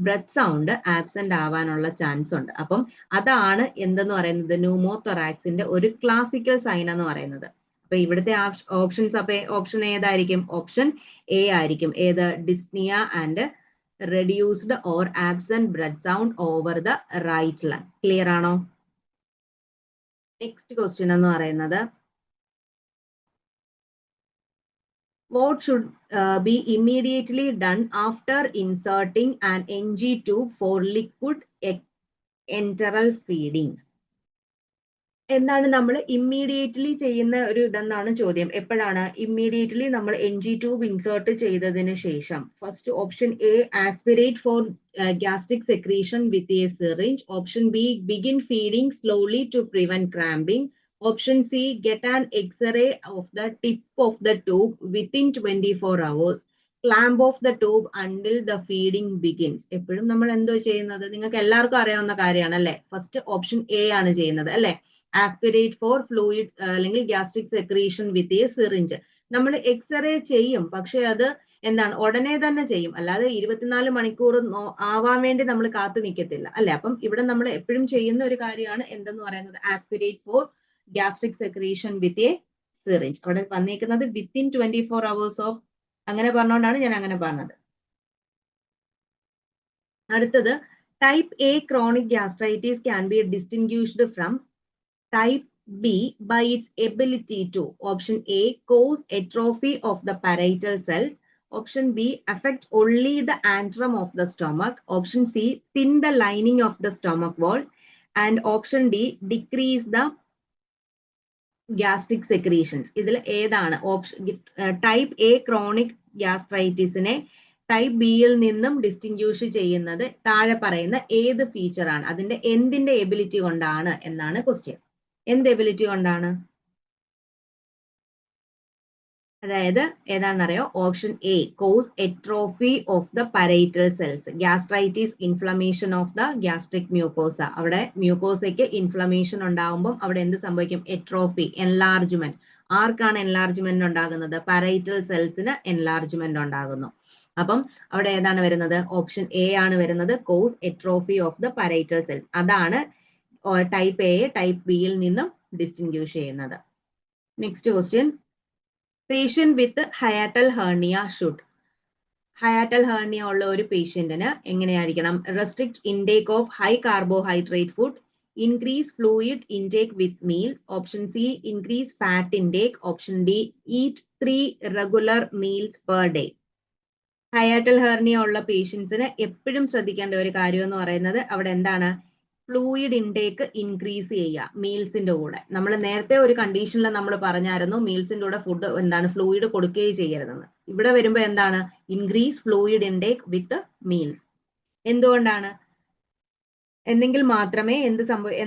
ബ്രെത്ത് സൗണ്ട് ആബ്സെന്റ് ആവാനുള്ള ചാൻസ് ഉണ്ട്. അപ്പം അതാണ് എന്തെന്ന് പറയുന്നത് ന്യൂമോതൊറാക്സിന്റെ ഒരു ക്ലാസിക്കൽ സൈൻ എന്ന് പറയുന്നത്. അപ്പൊ ഇവിടുത്തെ ഓപ്ഷൻസ് അപ്പൊ ഓപ്ഷൻ ഏതായിരിക്കും? ഓപ്ഷൻ എ ആയിരിക്കും. ഏത്? Dyspnoea and reduced or absent breath sound over the right lung. Clear ആണോ? നെക്സ്റ്റ് ക്വസ്റ്റ്യൻ എന്ന് പറയുന്നത് what should be immediately done after inserting an NG tube for liquid enteral feedings? എന്താണ് നമ്മൾ immediately ചെയ്യുന്ന ഒരു ഇതെന്നാണ് ചോദ്യം. എപ്പോഴാണ് ഇമ്മീഡിയറ്റ്ലി നമ്മൾ NG ട്യൂബ് ഇൻസേർട്ട് ചെയ്തതിന് ശേഷം? First option A aspirate for gastric secretion with a syringe. Option B begin feeding slowly to prevent cramping. Option C get an X-ray of the tip of the tube within 24 hours. Clamp off the tube until the feeding begins. എപ്പോഴും നമ്മൾ എന്തോ ചെയ്യുന്നത്? നിങ്ങൾക്ക് എല്ലാവർക്കും അറിയാവുന്ന കാര്യമാണ് അല്ലെ? First option A ആണ് ചെയ്യുന്നത് അല്ലെ? ആസ്പിറേറ്റ് ഫോർ ഫ്ലൂയിഡ് അല്ലെങ്കിൽ gastric secretion with a syringe. നമ്മൾ എക്സ്റേ ചെയ്യും, പക്ഷെ അത് എന്താണ് ഉടനെ തന്നെ ചെയ്യും, അല്ലാതെ 24 മണിക്കൂർ ആവാൻ വേണ്ടി നമ്മൾ കാത്തു നിൽക്കത്തില്ല അല്ലെ? അപ്പം ഇവിടെ നമ്മൾ എപ്പോഴും ചെയ്യുന്ന ഒരു കാര്യമാണ് എന്തെന്ന് പറയുന്നത് aspirate for gastric secretion with a syringe. അവിടെ വന്നിരിക്കുന്നത് വിത്തിൻ 24 hours ഓഫ്, അങ്ങനെ പറഞ്ഞുകൊണ്ടാണ് ഞാൻ അങ്ങനെ പറഞ്ഞത്. അടുത്തത് type A chronic gastritis can be distinguished from type B by its ability to, option A, cause atrophy of the parietal cells. Option B, affect only the antrum of the stomach. Option C, thin the lining of the stomach walls. And option D, decrease the gastric secretions. ഇതിൽ ഏതാണ് ഓപ്ഷൻ? Type A chronic ഗ്യാസ്ട്രൈറ്റിസിനെ type ബിയിൽ നിന്നും distinguish ചെയ്യുന്നത് താഴെ പറയുന്ന ഏത് ഫീച്ചർ ആണ്? അതിന്റെ എന്തിന്റെ എബിലിറ്റി കൊണ്ടാണ് എന്നാണ് ക്വസ്റ്റ്യൻ. എന്ത് എബിലിറ്റി കൊണ്ടാണ്? അതായത് ഏതാണെന്നറിയോ? Option A, cause atrophy of the parietal cells. Gastritis inflammation of the gastric mucosa. അവിടെ മ്യൂക്കോസയ്ക്ക് ഇൻഫ്ലമേഷൻ ഉണ്ടാകുമ്പോൾ അവിടെ എന്ത് സംഭവിക്കും? Atrophy, enlargement. ആർക്കാണ് എൻലാർജ്മെന്റ് ഉണ്ടാകുന്നത്? പരൈറ്റൽ സെൽസിന് എൻലാർജ്മെന്റ് ഉണ്ടാകുന്നു. അപ്പം അവിടെ ഏതാണ് വരുന്നത്? ഓപ്ഷൻ എ ആണ് വരുന്നത്, cause atrophy of the parietal cells. അതാണ് ടൈപ്പ് എ ടൈപ്പ് ബിയിൽ നിന്നും ഡിസ്റ്റിങ്ക്വിഷ് ചെയ്യുന്നത്. Next question, patient with hiatal hernia should. Hiatal hernia ഉള്ള ഒരു പേഷ്യന്റിന് എങ്ങനെയായിരിക്കണം? Restrict intake of high carbohydrate food, increase fluid intake with meals. Option C, increase fat intake. Option D, eat 3 regular meals per day. Hiatal hernia ഉള്ള പേഷ്യൻസിന് എപ്പോഴും ശ്രദ്ധിക്കേണ്ട ഒരു കാര്യം എന്ന് പറയുന്നത് അവിടെ എന്താണ്? ഫ്ലൂയിഡ് ഇൻടേക്ക് ഇൻക്രീസ് ചെയ്യുക മീൽസിന്റെ കൂടെ. നമ്മൾ നേരത്തെ ഒരു കണ്ടീഷനിൽ നമ്മൾ പറഞ്ഞായിരുന്നു മീൽസിന്റെ കൂടെ ഫുഡ് എന്താണ് ഫ്ലൂയിഡ് കൊടുക്കുകയും ചെയ്യരുതെന്ന്. ഇവിടെ വരുമ്പോൾ എന്താണ്? Increase fluid intake with meals. എന്തുകൊണ്ടാണ്? എന്നെങ്കിൽ മാത്രമേ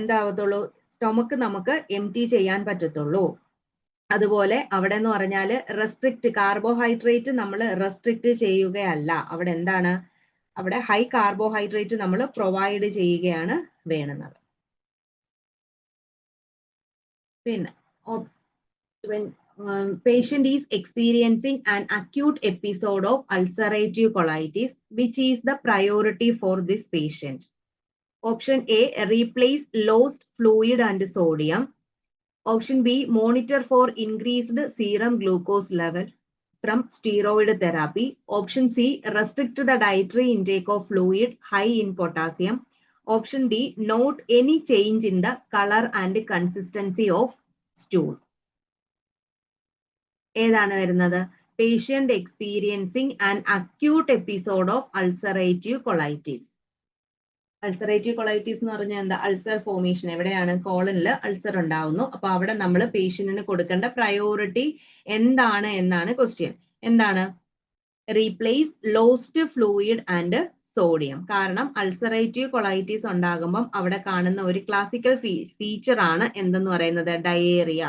എന്താവത്തുള്ളൂ? സ്റ്റൊമക്ക് നമുക്ക് എംപ്റ്റി ചെയ്യാൻ പറ്റത്തുള്ളൂ. അതുപോലെ അവിടെ എന്ന് പറഞ്ഞാല് റെസ്ട്രിക്റ്റ് കാർബോഹൈഡ്രേറ്റ് നമ്മൾ റെസ്ട്രിക്റ്റ് ചെയ്യുകയല്ല. അവിടെ എന്താണ്? അവിടെ ഹൈ കാർബോഹൈഡ്രേറ്റ് നമ്മൾ പ്രൊവൈഡ് ചെയ്യുകയാണ് വേണ്ടുന്നത്. പിന്നെ patient is experiencing an acute episode of ulcerative colitis. Which is the priority for this patient? Option A, replace lost fluid and sodium. Option B, monitor for increased serum glucose level from steroid therapy. Option C, restrict the dietary intake of fluid high in potassium. Option D, note any change in the color and consistency of stool. ഏതാണ് വരുന്നത്? Patient experiencing an acute episode of ulcerative colitis. Ulcerative colitis എന്ന് പറഞ്ഞാൽ എന്താ? Ulcer formation. എവിടെയാണ്? കോളനിൽ ulcer ഉണ്ടാവുന്നു. അപ്പൊ അവിടെ നമ്മൾ പേഷ്യന്റിന് കൊടുക്കേണ്ട പ്രയോറിറ്റി എന്താണ് എന്നാണ് ക്വസ്റ്റ്യൻ. എന്താണ്? Replace lost fluid and sodium. കാരണം അൾസറേറ്റീവ് കൊളൈറ്റിസ് ഉണ്ടാകുമ്പം അവിടെ കാണുന്ന ഒരു ക്ലാസിക്കൽ ഫീച്ചർ ആണ് എന്തെന്ന് പറയുന്നത്? ഡയേറിയ.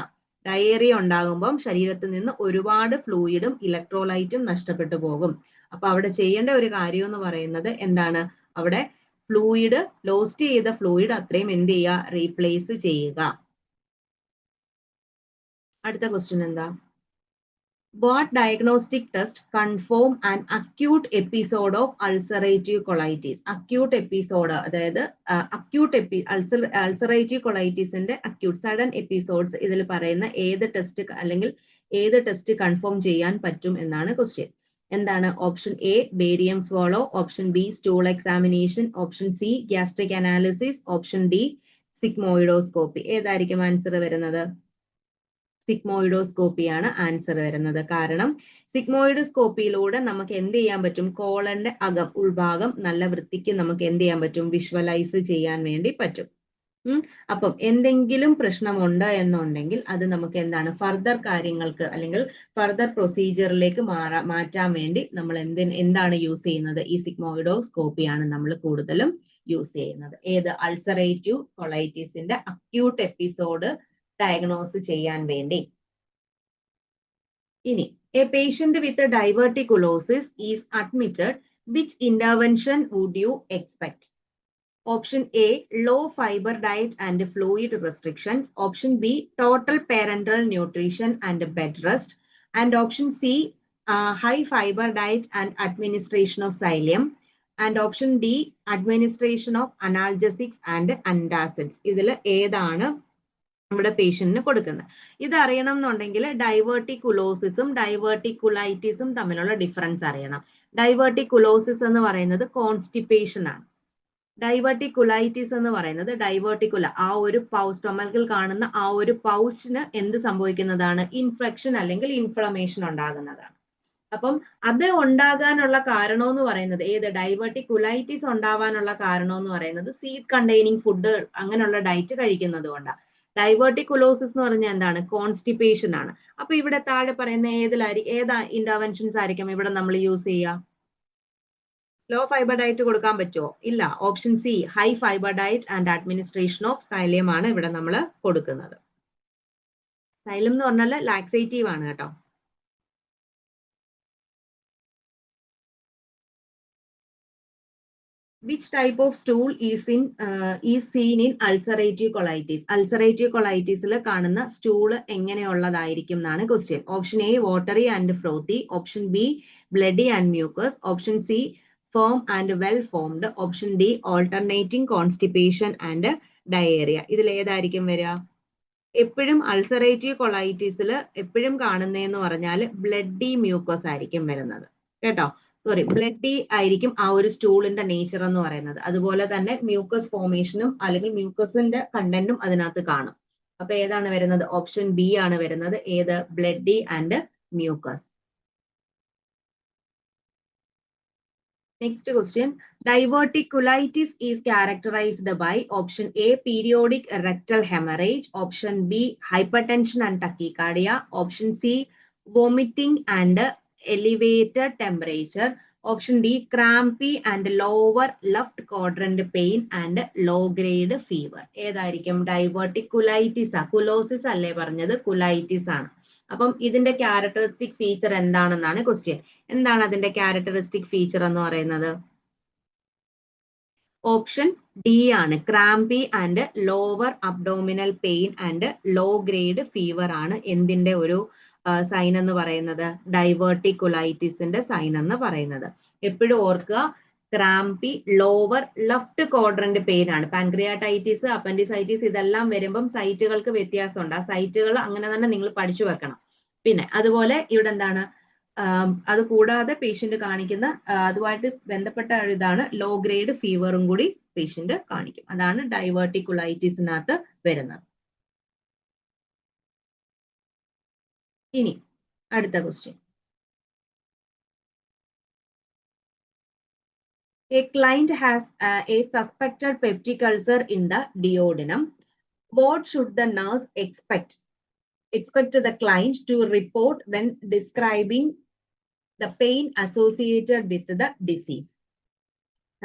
ഡയേറിയ ഉണ്ടാകുമ്പം ശരീരത്തിൽ നിന്ന് ഒരുപാട് ഫ്ലൂയിഡും ഇലക്ട്രോലൈറ്റും നഷ്ടപ്പെട്ടു പോകും. അപ്പൊ അവിടെ ചെയ്യേണ്ട ഒരു കാര്യം എന്ന് പറയുന്നത് എന്താണ്? അവിടെ ഫ്ലൂയിഡ്, ലോസ്റ്റ് ചെയ്ത ഫ്ലൂയിഡ് അത്രയും എന്ത് ചെയ്യുക? റീപ്ലേസ് ചെയ്യുക. അടുത്ത ക്വസ്റ്റ്യൻ എന്താ? What diagnostic test confirm an acute episode of ulcerative colitis? Acute episode, അതായത് ulcerative colitisന്റെ acute sudden episodes ഇതിൽ പറയുന്ന ഏത് ടെസ്റ്റ് അല്ലെങ്കിൽ ഏത് ടെസ്റ്റ് കൺഫേം ചെയ്യാൻ പറ്റും എന്നാണ് ക്വസ്റ്റ്യൻ. എന്താണ്? Option A barium സ്വോളോ, option B stool examination, option C gastric analysis, option D sigmoidoscopy. ഏതായിരിക്കും ആൻസർ വരുന്നത്? സിഗ്മോയിഡോസ്കോപ്പിയാണ് ആൻസർ വരുന്നത്. കാരണം സിഗ്മോയിഡോസ്കോപ്പിയിലൂടെ നമുക്ക് എന്ത് ചെയ്യാൻ പറ്റും? കോളന്റെ ഉൾഭാഗം നല്ല വൃത്തിക്ക് നമുക്ക് എന്ത് ചെയ്യാൻ പറ്റും? വിഷ്വലൈസ് ചെയ്യാൻ വേണ്ടി പറ്റും. അപ്പം എന്തെങ്കിലും പ്രശ്നമുണ്ട് എന്നുണ്ടെങ്കിൽ അത് നമുക്ക് എന്താണ് ഫർദർ കാര്യങ്ങൾക്ക് അല്ലെങ്കിൽ ഫർദർ പ്രൊസീജിയറിലേക്ക് മാറ്റാൻ വേണ്ടി നമ്മൾ എന്താണ് യൂസ് ചെയ്യുന്നത്? ഈ സിഗ്മോയിഡോസ്കോപ്പിയാണ് നമ്മൾ കൂടുതലും യൂസ് ചെയ്യുന്നത്. ഏത്? അൾസറേറ്റീവ് കൊളൈറ്റിസിന്റെ അക്യൂട്ട് എപ്പിസോഡ് ഡയഗ്നോസ് ചെയ്യാൻ വേണ്ടി. ഇനി a patient with diverticulosis is admitted, which intervention would you expect? Option A, low fiber diet and fluid restrictions. Option B, total parenteral nutrition and bed rest. And option C, high fiber diet and administration of psyllium. And option D, administration of analgesics and antacids. ഇതിൽ ഏതാണ് നമ്മുടെ പേഷ്യന്റിന് കൊടുക്കുന്നത്? ഇത് അറിയണം എന്നുണ്ടെങ്കിൽ ഡൈവേർട്ടിക്കുലോസിസും ഡൈവേർട്ടിക്കുലൈറ്റിസും തമ്മിലുള്ള difference അറിയണം. ഡൈവേർട്ടിക്കുലോസിസ് എന്ന് പറയുന്നത് കോൺസ്റ്റിപ്പേഷൻ ആണ്. ഡൈവേർട്ടിക്കുലൈറ്റിസ് എന്ന് പറയുന്നത് ഡൈവേർട്ടിക്കുല ആ ഒരു സ്റ്റൊമക്കിൽ കാണുന്ന ആ ഒരു പൗച്ചിന് എന്ത് സംഭവിക്കുന്നതാണ്? ഇൻഫെക്ഷൻ അല്ലെങ്കിൽ ഇൻഫ്ലമേഷൻ ഉണ്ടാകുന്നതാണ്. അപ്പം അത് ഉണ്ടാകാനുള്ള കാരണം എന്ന് പറയുന്നത് ഏത്? ഡൈവേർട്ടിക്കുലൈറ്റിസ് ഉണ്ടാവാനുള്ള കാരണം എന്ന് പറയുന്നത് സീഡ് കണ്ടെയ്നിങ് ഫുഡ് അങ്ങനെയുള്ള ഡയറ്റ് കഴിക്കുന്നത് കൊണ്ടാണ്. ഡൈവേർട്ടിക്കുലോസിസ് എന്ന് പറഞ്ഞാൽ എന്താണ്? കോൺസ്റ്റിപ്പേഷൻ ആണ്. അപ്പൊ ഇവിടെ താഴെ പറയുന്ന ഏതാ ഇന്റർവെൻഷൻസ് ആയിരിക്കും ഇവിടെ നമ്മൾ യൂസ് ചെയ്യുക? ലോ ഫൈബർ ഡയറ്റ് കൊടുക്കാൻ പറ്റുമോ? ഇല്ല. Option C high fibre diet and administration of psyllium ആണ് ഇവിടെ നമ്മൾ കൊടുക്കുന്നത്. സൈലം എന്ന് പറഞ്ഞാൽ ലാക്സേറ്റീവ് ആണ് കേട്ടോ. Which type of stool is seen in ulcerative colitis? Ulcerative colitisൽ കാണുന്ന സ്റ്റൂള് എങ്ങനെയുള്ളതായിരിക്കും എന്നാണ് question. Option A watery and frothy, option B bloody and mucus, option C firm and well formed, ഓപ്ഷൻ ഡി alternating constipation and diarrhea. ഇതിൽ ഏതായിരിക്കും വരിക? എപ്പോഴും ulcerative കൊളൈറ്റിസിൽ എപ്പോഴും കാണുന്നതെന്ന് പറഞ്ഞാൽ ബ്ലഡി മ്യൂക്കസ് ആയിരിക്കും വരുന്നത് കേട്ടോ. സോറി, ബ്ലഡി ആയിരിക്കും ആ ഒരു സ്റ്റൂളിന്റെ നേച്ചർ എന്ന് പറയുന്നത്. അതുപോലെ തന്നെ മ്യൂക്കസ് ഫോർമേഷനും അല്ലെങ്കിൽ മ്യൂക്കസിന്റെ കണ്ടന്റും അതിനകത്ത് കാണും. അപ്പൊ ഏതാണ് വരുന്നത്? ഓപ്ഷൻ ബി ആണ് വരുന്നത്. ഏത്? Bloody and mucus. Next question. Diverticulitis is characterized by option A, periodic rectal hemorrhage, option B, hypertension and tachycardia, option C, vomiting and elevated temperature, option D, crampy and lower left quadrant pain and low grade fever. ഏതായിരിക്കും? ഡൈവേർട്ടിക്കുലൈറ്റിസ് ആ. കുലോസിസ് അല്ലേ പറഞ്ഞത്? കുലൈറ്റിസ് ആണ്. അപ്പം ഇതിന്റെ characteristic feature എന്താണെന്നാണ് question. എന്താണ് അതിന്റെ ക്യാരക്ടറിസ്റ്റിക് ഫീച്ചർ എന്ന് പറയുന്നത്? ഓപ്ഷൻ ഡി ആണ്. Crampy and lower abdominal pain and low grade fever ആണ് എന്തിന്റെ ഒരു സൈൻ എന്ന് പറയുന്നത്? ഡൈവേർട്ടിക്കുലൈറ്റിസിന്റെ സൈൻ എന്ന് പറയുന്നത്. എപ്പോഴും ഓർക്കുക, ക്രാമ്പി, ലോവർ ലെഫ്റ്റ് ക്വാഡ്രന്റ് പെയിൻ ആണ്. പാൻക്രിയാറ്റൈറ്റിസ്, അപ്പൻഡിസൈറ്റിസ് ഇതെല്ലാം വരുമ്പം സൈറ്റുകൾക്ക് വ്യത്യാസമുണ്ട്. ആ സൈറ്റുകൾ അങ്ങനെ തന്നെ നിങ്ങൾ പഠിച്ചു വെക്കണം. പിന്നെ അതുപോലെ ഇവിടെ എന്താണ്? അത് കൂടാതെ പേഷ്യന്റ് കാണിക്കുന്ന അതുമായിട്ട് ബന്ധപ്പെട്ട ഇതാണ് ലോ ഗ്രേഡ് ഫീവറും കൂടി പേഷ്യന്റ് കാണിക്കും. അതാണ് ഡൈവേർട്ടിക്കുലൈറ്റിസിനകത്ത് വരുന്നത്. ഇനി അടുത്ത question. A client has a suspected peptic ulcer in the duodenum. What should the nurse expect the client to report when describing the pain associated with the disease?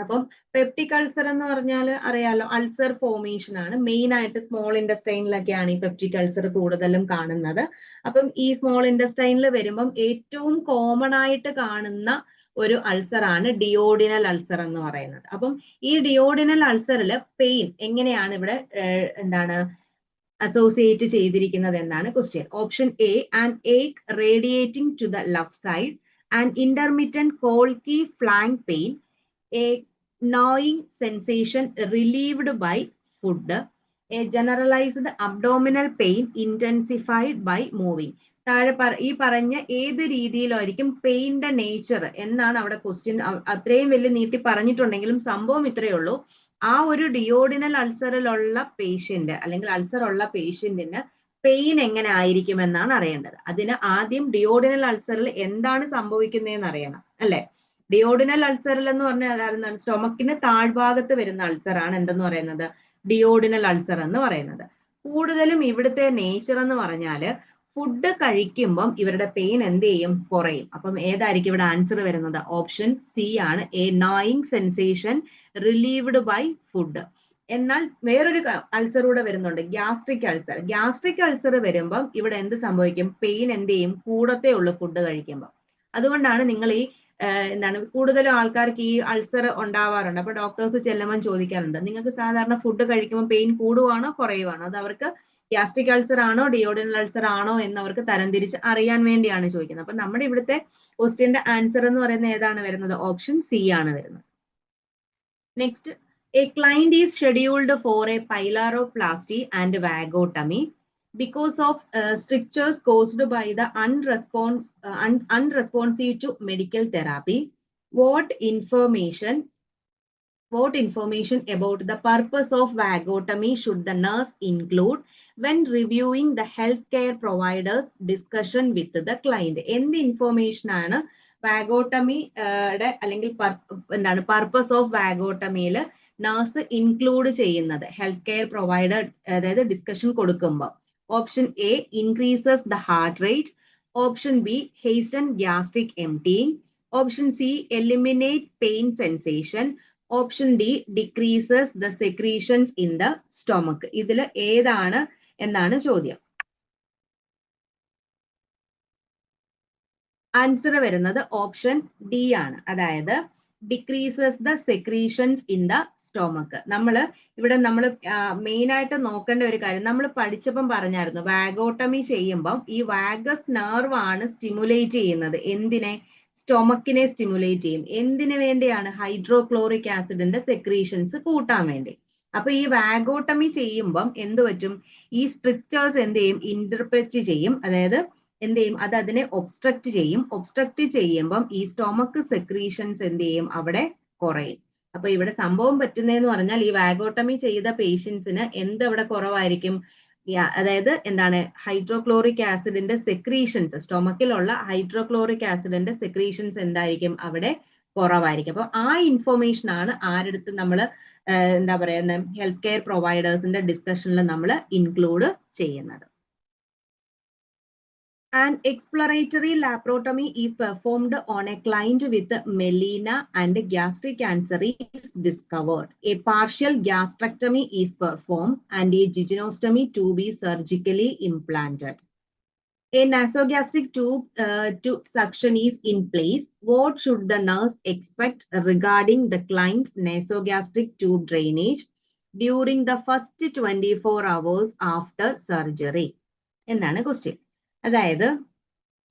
അപ്പം peptic ulcer എന്ന് പറഞ്ഞാൽ അറിയാലോ, ulcer formation ആണ്. Main ആയിട്ട് small ഇൻഡസ്റ്റൈനിലൊക്കെയാണ് ഈ peptic ulcer കൂടുതലും കാണുന്നത്. അപ്പം ഈ സ്മോൾ ഇൻഡസ്റ്റൈനിൽ വരുമ്പം ഏറ്റവും കോമൺ ആയിട്ട് കാണുന്ന ഒരു അൾസർ ആണ് ഡിയോഡിനൽ അൾസർ എന്ന് പറയുന്നത്. അപ്പം ഈ ഡിയോഡിനൽ അൾസറിൽ പെയിൻ എങ്ങനെയാണ് ഇവിടെ എന്താണ് അസോസിയേറ്റ് ചെയ്തിരിക്കുന്നത് എന്നാണ് question. Option A, an ache radiating to the left side, an intermittent colicky flank pain, a നോയിങ് sensation relieved by food, a generalised abdominal pain intensified by moving. താഴെ ഈ പറഞ്ഞ ഏത് രീതിയിലായിരിക്കും പെയിന്റെ നേച്ചർ എന്നാണ് അവിടെ ക്വസ്റ്റ്യൻ. അത്രയും വലിയ നീട്ടി പറഞ്ഞിട്ടുണ്ടെങ്കിലും സംഭവം ഇത്രയേ ഉള്ളൂ. ആ ഒരു ഡിയോഡിനൽ അൾസറിലുള്ള പേഷ്യന്റ് അല്ലെങ്കിൽ അൾസർ ഉള്ള പേഷ്യന്റിന് പെയിൻ എങ്ങനെ ആയിരിക്കും എന്നാണ് അറിയേണ്ടത്. അതിന് ആദ്യം ഡിയോഡിനൽ അൾസറിൽ എന്താണ് സംഭവിക്കുന്നതെന്ന് അറിയണം, അല്ലെ? ഡിയോഡിനൽ അൾസറിൽ എന്ന് പറഞ്ഞാൽ സ്റ്റൊമക്കിന് താഴ്ഭാഗത്ത് വരുന്ന അൾസറാണ് എന്തെന്ന് പറയുന്നത്, ഡിയോഡിനൽ അൾസർ എന്ന് പറയുന്നത്. കൂടുതലും ഇവിടുത്തെ നേച്ചർ എന്ന് പറഞ്ഞാല് ഫുഡ് കഴിക്കുമ്പം ഇവരുടെ പെയിൻ എന്ത് ചെയ്യും, കുറയും. അപ്പം ഏതായിരിക്കും ഇവിടെ ആൻസർ വരുന്നത്? ഓപ്ഷൻ സി ആണ്, എ നോയിങ് സെൻസേഷൻ റിലീവ്ഡ് ബൈ ഫുഡ്. എന്നാൽ വേറൊരു അൾസർ കൂടെ വരുന്നുണ്ട്, ഗ്യാസ്ട്രിക് അൾസർ. ഗ്യാസ്ട്രിക് അൾസർ വരുമ്പം ഇവിടെ എന്ത് സംഭവിക്കും, പെയിൻ എന്ത് ചെയ്യും, കൂടത്തേ ഉള്ളൂ ഫുഡ് കഴിക്കുമ്പോൾ. അതുകൊണ്ടാണ് നിങ്ങൾ ഈ എന്താണ് കൂടുതലും ആൾക്കാർക്ക് ഈ അൾസർ ഉണ്ടാവാറുണ്ട്. അപ്പൊ ഡോക്ടേഴ്സ് ചെല്ലുമ്പോൾ ചോദിക്കാറുണ്ട്, നിങ്ങൾക്ക് സാധാരണ ഫുഡ് കഴിക്കുമ്പോൾ പെയിൻ കൂടുവാണോ കുറയുവാണോ? അത് അവർക്ക് ഗ്യാസ്ട്രിക് അൾസർ ആണോ ഡിയോഡിനൽ അൾസർ ആണോ എന്നവർക്ക് തരംതിരിച്ച് അറിയാൻ വേണ്ടിയാണ് ചോദിക്കുന്നത്. അപ്പൊ നമ്മുടെ ഇവിടുത്തെ ക്വസ്റ്റ്യന്റെ ആൻസർ എന്ന് പറയുന്നത് ഏതാണ് വരുന്നത്? ഓപ്ഷൻ സി ആണ് വരുന്നത്. Next, a client is scheduled for a pyloroplasty and vagotomy because of strictures caused by the unresponsive to medical therapy. What information about the purpose of vagotomy should the nurse include when reviewing the healthcare provider's discussion with the client? എന്ത് information ആണ് വാഗോട്ടമിയുടെ അല്ലെങ്കിൽ എന്താണ് purpose of വാഗോട്ടമിയിൽ nurse include ചെയ്യുന്നത് health care provider അതായത് discussion കൊടുക്കുമ്പോൾ? Option A, increases the heart rate. Option B, hasten gastric emptying. Option C, eliminate pain sensation. Option D, decreases the secretions in the stomach. ഇതിൽ ഏതാണ് എന്നാണ് ചോദ്യം. Answer വരുന്നത് option D ആണ്, അതായത് decreases the secretions in the stomach. ഇവിടെ നമ്മൾ main ആയിട്ട് നോക്കേണ്ട ഒരു കാര്യം, നമ്മൾ പഠിച്ചപ്പം പറഞ്ഞായിരുന്നു വാഗോട്ടമി ചെയ്യുമ്പം ഈ വാഗസ് നെർവ് ആണ് സ്റ്റിമുലേറ്റ് ചെയ്യുന്നത്. എന്തിനെ? സ്റ്റൊമക്കിനെ സ്റ്റിമുലേറ്റ് ചെയ്യും. എന്തിനു വേണ്ടിയാണ്? ഹൈഡ്രോക്ലോറിക് ആസിഡിന്റെ സെക്രീഷൻസ് കൂട്ടാൻ വേണ്ടി. അപ്പൊ ഈ വാഗോട്ടമി ചെയ്യുമ്പം എന്ത് പറ്റും? ഈ സ്ട്രിക്ചേഴ്സ് എന്ത് ചെയ്യും? ഇന്റർപ്രറ്റ് ചെയ്യും. അതായത് എന്ത് ചെയ്യും? അത് അതിനെ ഒബ്സ്ട്രക്ട് ചെയ്യും. ഒബ്സ്ട്രക്ട് ചെയ്യുമ്പം ഈ സ്റ്റൊമക്ക് സെക്രീഷൻസ് എന്ത് ചെയ്യും? അവിടെ കുറയും. അപ്പൊ ഇവിടെ സംഭവം പറ്റുന്നതെന്ന് പറഞ്ഞാൽ ഈ വാഗോട്ടമി ചെയ്ത പേഷ്യൻസിന് എന്ത് അവിടെ കുറവായിരിക്കും? അതായത് എന്താണ്? ഹൈഡ്രോക്ലോറിക് ആസിഡിന്റെ സെക്രീഷൻസ്, സ്റ്റൊമക്കിലുള്ള ഹൈഡ്രോക്ലോറിക് ആസിഡിന്റെ സെക്രീഷൻസ് എന്തായിരിക്കും? അവിടെ കുറവായിരിക്കും. അപ്പൊ ആ ഇൻഫോർമേഷൻ ആണ് ആരെടുത്ത് നമ്മൾ എന്താ പറയുന്നത് ഹെൽത്ത് കെയർ പ്രൊവൈഡേഴ്സിന്റെ ഡിസ്കഷനിൽ നമ്മൾ ഇൻക്ലൂഡ് ചെയ്യുന്നത്. An exploratory laparotomy is performed on a client with melena and gastric cancer is discovered. A partial gastrectomy is performed and a jejunostomy tube is surgically implanted. A nasogastric tube to suction is in place. What should the nurse expect regarding the client's nasogastric tube drainage during the first 24 hours after surgery? എന്നാണ് question. അതായത്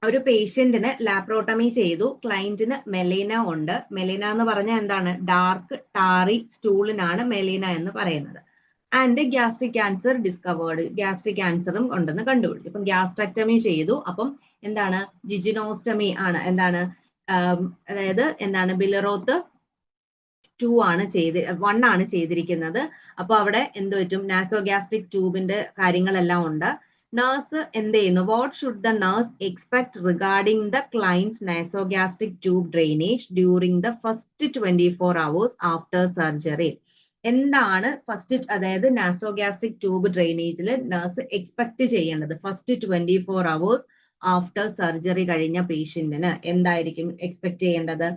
ഒരു പേഷ്യന്റിന് laparotomy ചെയ്തു, ക്ലയന്റിന് melaena ഉണ്ട്. Melaena എന്ന് പറഞ്ഞാൽ എന്താണ്? Dark ടാറി സ്റ്റൂളിനാണ് melena എന്ന് പറയുന്നത്. And gastric cancer discovered, gastric ക്യാൻസറും ഉണ്ടെന്ന് കണ്ടുപിടിച്ചു. ഇപ്പം ഗ്യാസ്ട്രക്ടമി ചെയ്തു. അപ്പം എന്താണ്? ജിജിനോസ്റ്റമി ആണ്. എന്താണ്? അതായത് എന്താണ്? ബിലറോത്ത് 1 ആണ് ചെയ്തിരിക്കുന്നത്. അപ്പൊ അവിടെ എന്ത് പറ്റും? നാസോഗ്യാസ്ട്രിക് ട്യൂബിന്റെ കാര്യങ്ങളെല്ലാം ഉണ്ട്. നഴ്സ് എന്ത് ചെയ്യുന്നു? What should the nurse expect regarding the client's nasogastric tube drainage during the first 24 hours after surgery? എന്താണ് ഫസ്റ്റ്, അതായത് നാസോഗ്യാസ്ട്രിക് ട്യൂബ് ഡ്രെയിനേജിൽ നഴ്സ് എക്സ്പെക്ട് ചെയ്യേണ്ടത് ഫസ്റ്റ് 24 hours ആഫ്റ്റർ സർജറി കഴിഞ്ഞ പേഷ്യന്റിന് എന്തായിരിക്കും എക്സ്പെക്ട് ചെയ്യേണ്ടത്?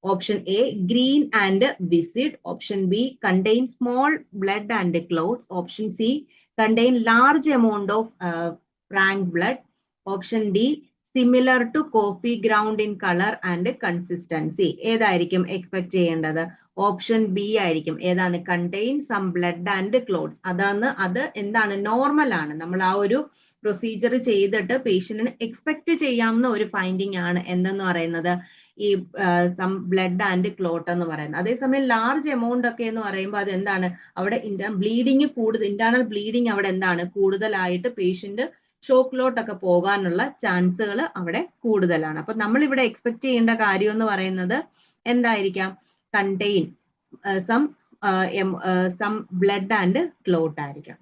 Option A, green and viscid. Option B, contain small blood and clots. Option C, contain large amount of frank blood. Option D, similar to coffee ground in colour and consistency. ഏതായിരിക്കും expect ചെയ്യേണ്ടത്? Option B ആയിരിക്കും. ഏതാണ്? Contain some blood and clots. അത് എന്താണ്? Normal ആണ്. നമ്മൾ ആ ഒരു പ്രൊസീജിയർ ചെയ്തിട്ട് പേഷ്യന്റിന് എക്സ്പെക്ട് ചെയ്യാവുന്ന ഒരു ഫൈൻഡിങ് ആണ് എന്തെന്ന് പറയുന്നത്, ഈ സം ബ്ലഡ് ആൻഡ് ക്ലോട്ട് എന്ന് പറയുന്നത്. അതേസമയം ലാർജ് എമൗണ്ട് ഒക്കെ എന്ന് പറയുമ്പോൾ അത് എന്താണ്? അവിടെ ബ്ലീഡിങ് കൂടുതൽ, ഇന്റേണൽ ബ്ലീഡിങ് അവിടെ എന്താണ്? കൂടുതലായിട്ട് പേഷ്യന്റ് ഷോക്കിലോട്ടൊക്കെ പോകാനുള്ള ചാൻസുകൾ അവിടെ കൂടുതലാണ്. അപ്പൊ നമ്മൾ ഇവിടെ എക്സ്പെക്ട് ചെയ്യേണ്ട കാര്യം എന്ന് പറയുന്നത് എന്തായിരിക്കാം? Contain some blood and clot ആയിരിക്കാം.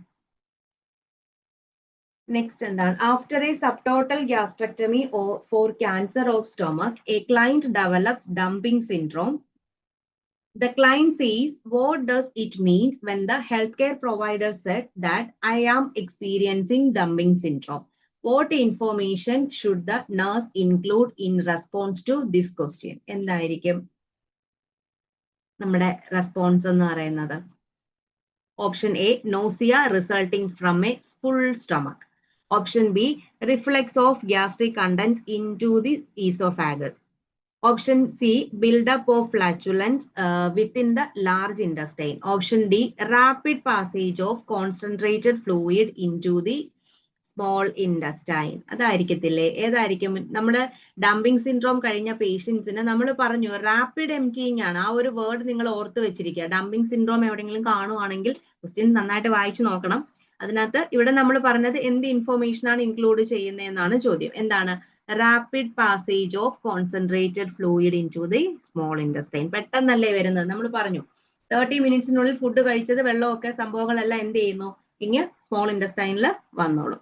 നെക്സ്റ്റ് എന്താണ്? After a subtotal gastrectomy for cancer of stomach, a client develops dumping syndrome. The client says, what does it mean when the healthcare provider said that I am experiencing dumping syndrome? What information should the nurse include in response to this question? എന്തായിരിക്കും നമ്മുടെ response എന്ന് പറയുന്നത്? Option A, nausea resulting from a full stomach. Option B, reflux of gastric contents into the oesophagus. Option C, buildup of flatulence within the large intestine. Option D, rapid passage of concentrated fluid into the small intestine. അതായിരിക്കത്തില്ലേ? ഏതായിരിക്കും? നമ്മുടെ dumping syndrome കഴിഞ്ഞ പേഷ്യൻസിന് നമ്മൾ പറഞ്ഞു rapid emptying ആണ്. ആ ഒരു word നിങ്ങൾ ഓർത്ത് വെച്ചിരിക്കുക. ഡംപിംഗ് സിൻഡ്രോം എവിടെയെങ്കിലും കാണുവാണെങ്കിൽ ക്വസ്റ്റ്യൻ നന്നായിട്ട് വായിച്ചു നോക്കണം. അതിനകത്ത് ഇവിടെ നമ്മൾ പറഞ്ഞത് എന്ത് ഇൻഫോർമേഷൻ ആണ് ഇൻക്ലൂഡ് ചെയ്യുന്നതെന്നാണ് ചോദ്യം. എന്താണ്? Rapid passage of concentrated fluid into the small intestine. പെട്ടെന്നല്ലേ വരുന്നത്? നമ്മൾ പറഞ്ഞു 30 മിനിറ്റ്സിനുള്ളിൽ ഫുഡ് കഴിച്ചത് വെള്ളമൊക്കെ സംഭവങ്ങളെല്ലാം എന്ത് ചെയ്യുന്നു? ഇങ്ങനെ സ്മോൾ ഇൻറ്റസ്റ്റൈനിൽ വന്നോളും.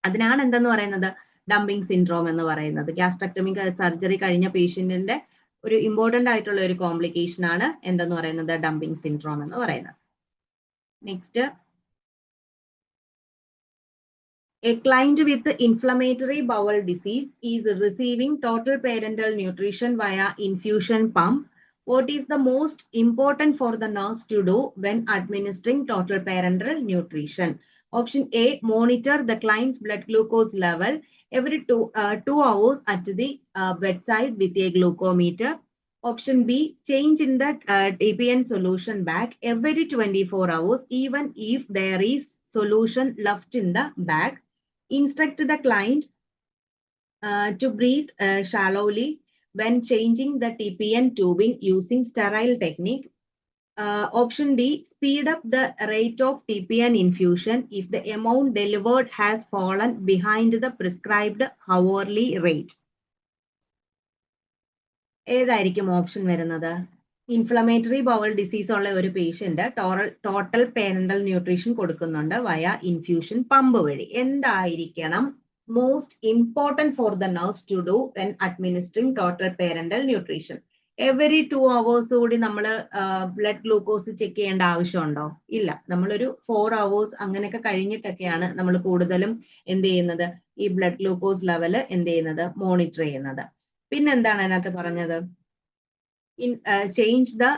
അതിനാണ് എന്തെന്ന് പറയുന്നത്? ഡംപിംഗ് സിൻഡ്രോം എന്ന് പറയുന്നത്. ഗ്യാസ്ട്രക്ടമി സർജറി കഴിഞ്ഞ പേഷ്യന്റിന്റെ ഒരു ഇമ്പോർട്ടന്റ് ആയിട്ടുള്ള ഒരു കോംപ്ലിക്കേഷൻ ആണ് എന്തെന്ന് പറയുന്നത്? ഡംപിംഗ് സിൻഡ്രോം എന്ന് പറയുന്നത്. Next, a client with inflammatory bowel disease is receiving total parenteral nutrition via infusion pump. What is the most important for the nurse to do when administering total parenteral nutrition? Option A, monitor the client's blood glucose level every 2 hours at the bedside with a glucometer. Option B, change in the TPN solution bag every 24 hours, even if there is solution left in the bag. Instruct the client to breathe shallowly when changing the TPN tubing using sterile technique. Option D, speed up the rate of TPN infusion if the amount delivered has fallen behind the prescribed hourly rate. ഏതായിരിക്കും option വരുന്നത്? Inflammatory bowel disease ഉള്ള ഒരു patient total parenteral nutrition കൊടുക്കുന്നുണ്ട് വയ infusion pump വഴി. എന്തായിരിക്കണം most important for the nurse to do when administering total parenteral nutrition? Every 2 hours കൂടി നമ്മൾ ബ്ലഡ് ഗ്ലൂക്കോസ് ചെക്ക് ചെയ്യേണ്ട ആവശ്യമുണ്ടോ? ഇല്ല. നമ്മളൊരു 4 hours അങ്ങനെയൊക്കെ കഴിഞ്ഞിട്ടൊക്കെയാണ് നമ്മൾ കൂടുതലും എന്ത് ചെയ്യുന്നത്? ഈ ബ്ലഡ് ഗ്ലൂക്കോസ് ലെവൽ എന്ത് ചെയ്യുന്നത്? മോണിറ്റർ ചെയ്യുന്നത്. പിന്നെന്താണ് അതിനകത്ത് പറഞ്ഞത്? Change the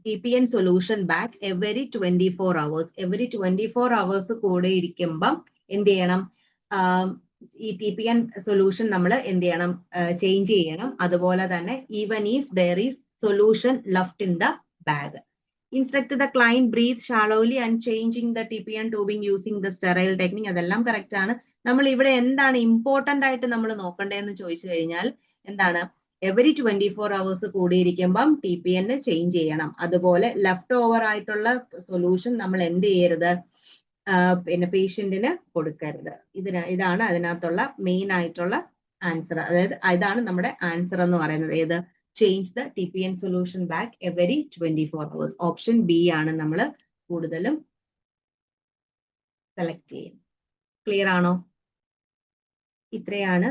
TPN solution back every 24 hours. Every 24 hours കൂടെ ഇരിക്കുമ്പം എന്ത് ചെയ്യണം? ഈ TPN സൊല്യൂഷൻ നമ്മൾ എന്ത് ചെയ്യണം? ചേഞ്ച് ചെയ്യണം. അതുപോലെ തന്നെ even if there is solution left in the bag. Instruct the client breathe shallowly and changing the TPN tubing using the sterile technique. അതെല്ലാം കറക്റ്റ് ആണ്. നമ്മൾ ഇവിടെ എന്താണ് ഇമ്പോർട്ടന്റ് ആയിട്ട് നമ്മൾ നോക്കേണ്ടതെന്ന് ചോദിച്ചു കഴിഞ്ഞാൽ എന്താണ്? എവറി 24 hours കൂടിയിരിക്കുമ്പം TPN ചേഞ്ച് ചെയ്യണം. അതുപോലെ ലെഫ്റ്റ് ഓവർ ആയിട്ടുള്ള സൊല്യൂഷൻ നമ്മൾ എന്ത് ചെയ്യരുത്? പിന്നെ പേഷ്യന്റിന് കൊടുക്കരുത്. ഇതാണ് അതിനകത്തുള്ള മെയിൻ ആയിട്ടുള്ള ആൻസർ. അതായത് ഇതാണ് നമ്മുടെ ആൻസർ എന്ന് പറയുന്നത്. ഏത്? Change the TPN solution back every 24 hours. Option B ആണ് നമ്മൾ കൂടുതലും സെലക്ട് ചെയ്യുന്നത്. ക്ലിയർ ആണോ? ഇത്രയാണ്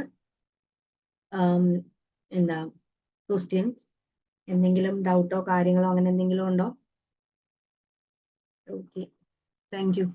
എന്താ ക്വസ്റ്റ്യൻസ്. എന്തെങ്കിലും ഡൗട്ടോ കാര്യങ്ങളോ അങ്ങനെ എന്തെങ്കിലും ഉണ്ടോ? Okay, thank you.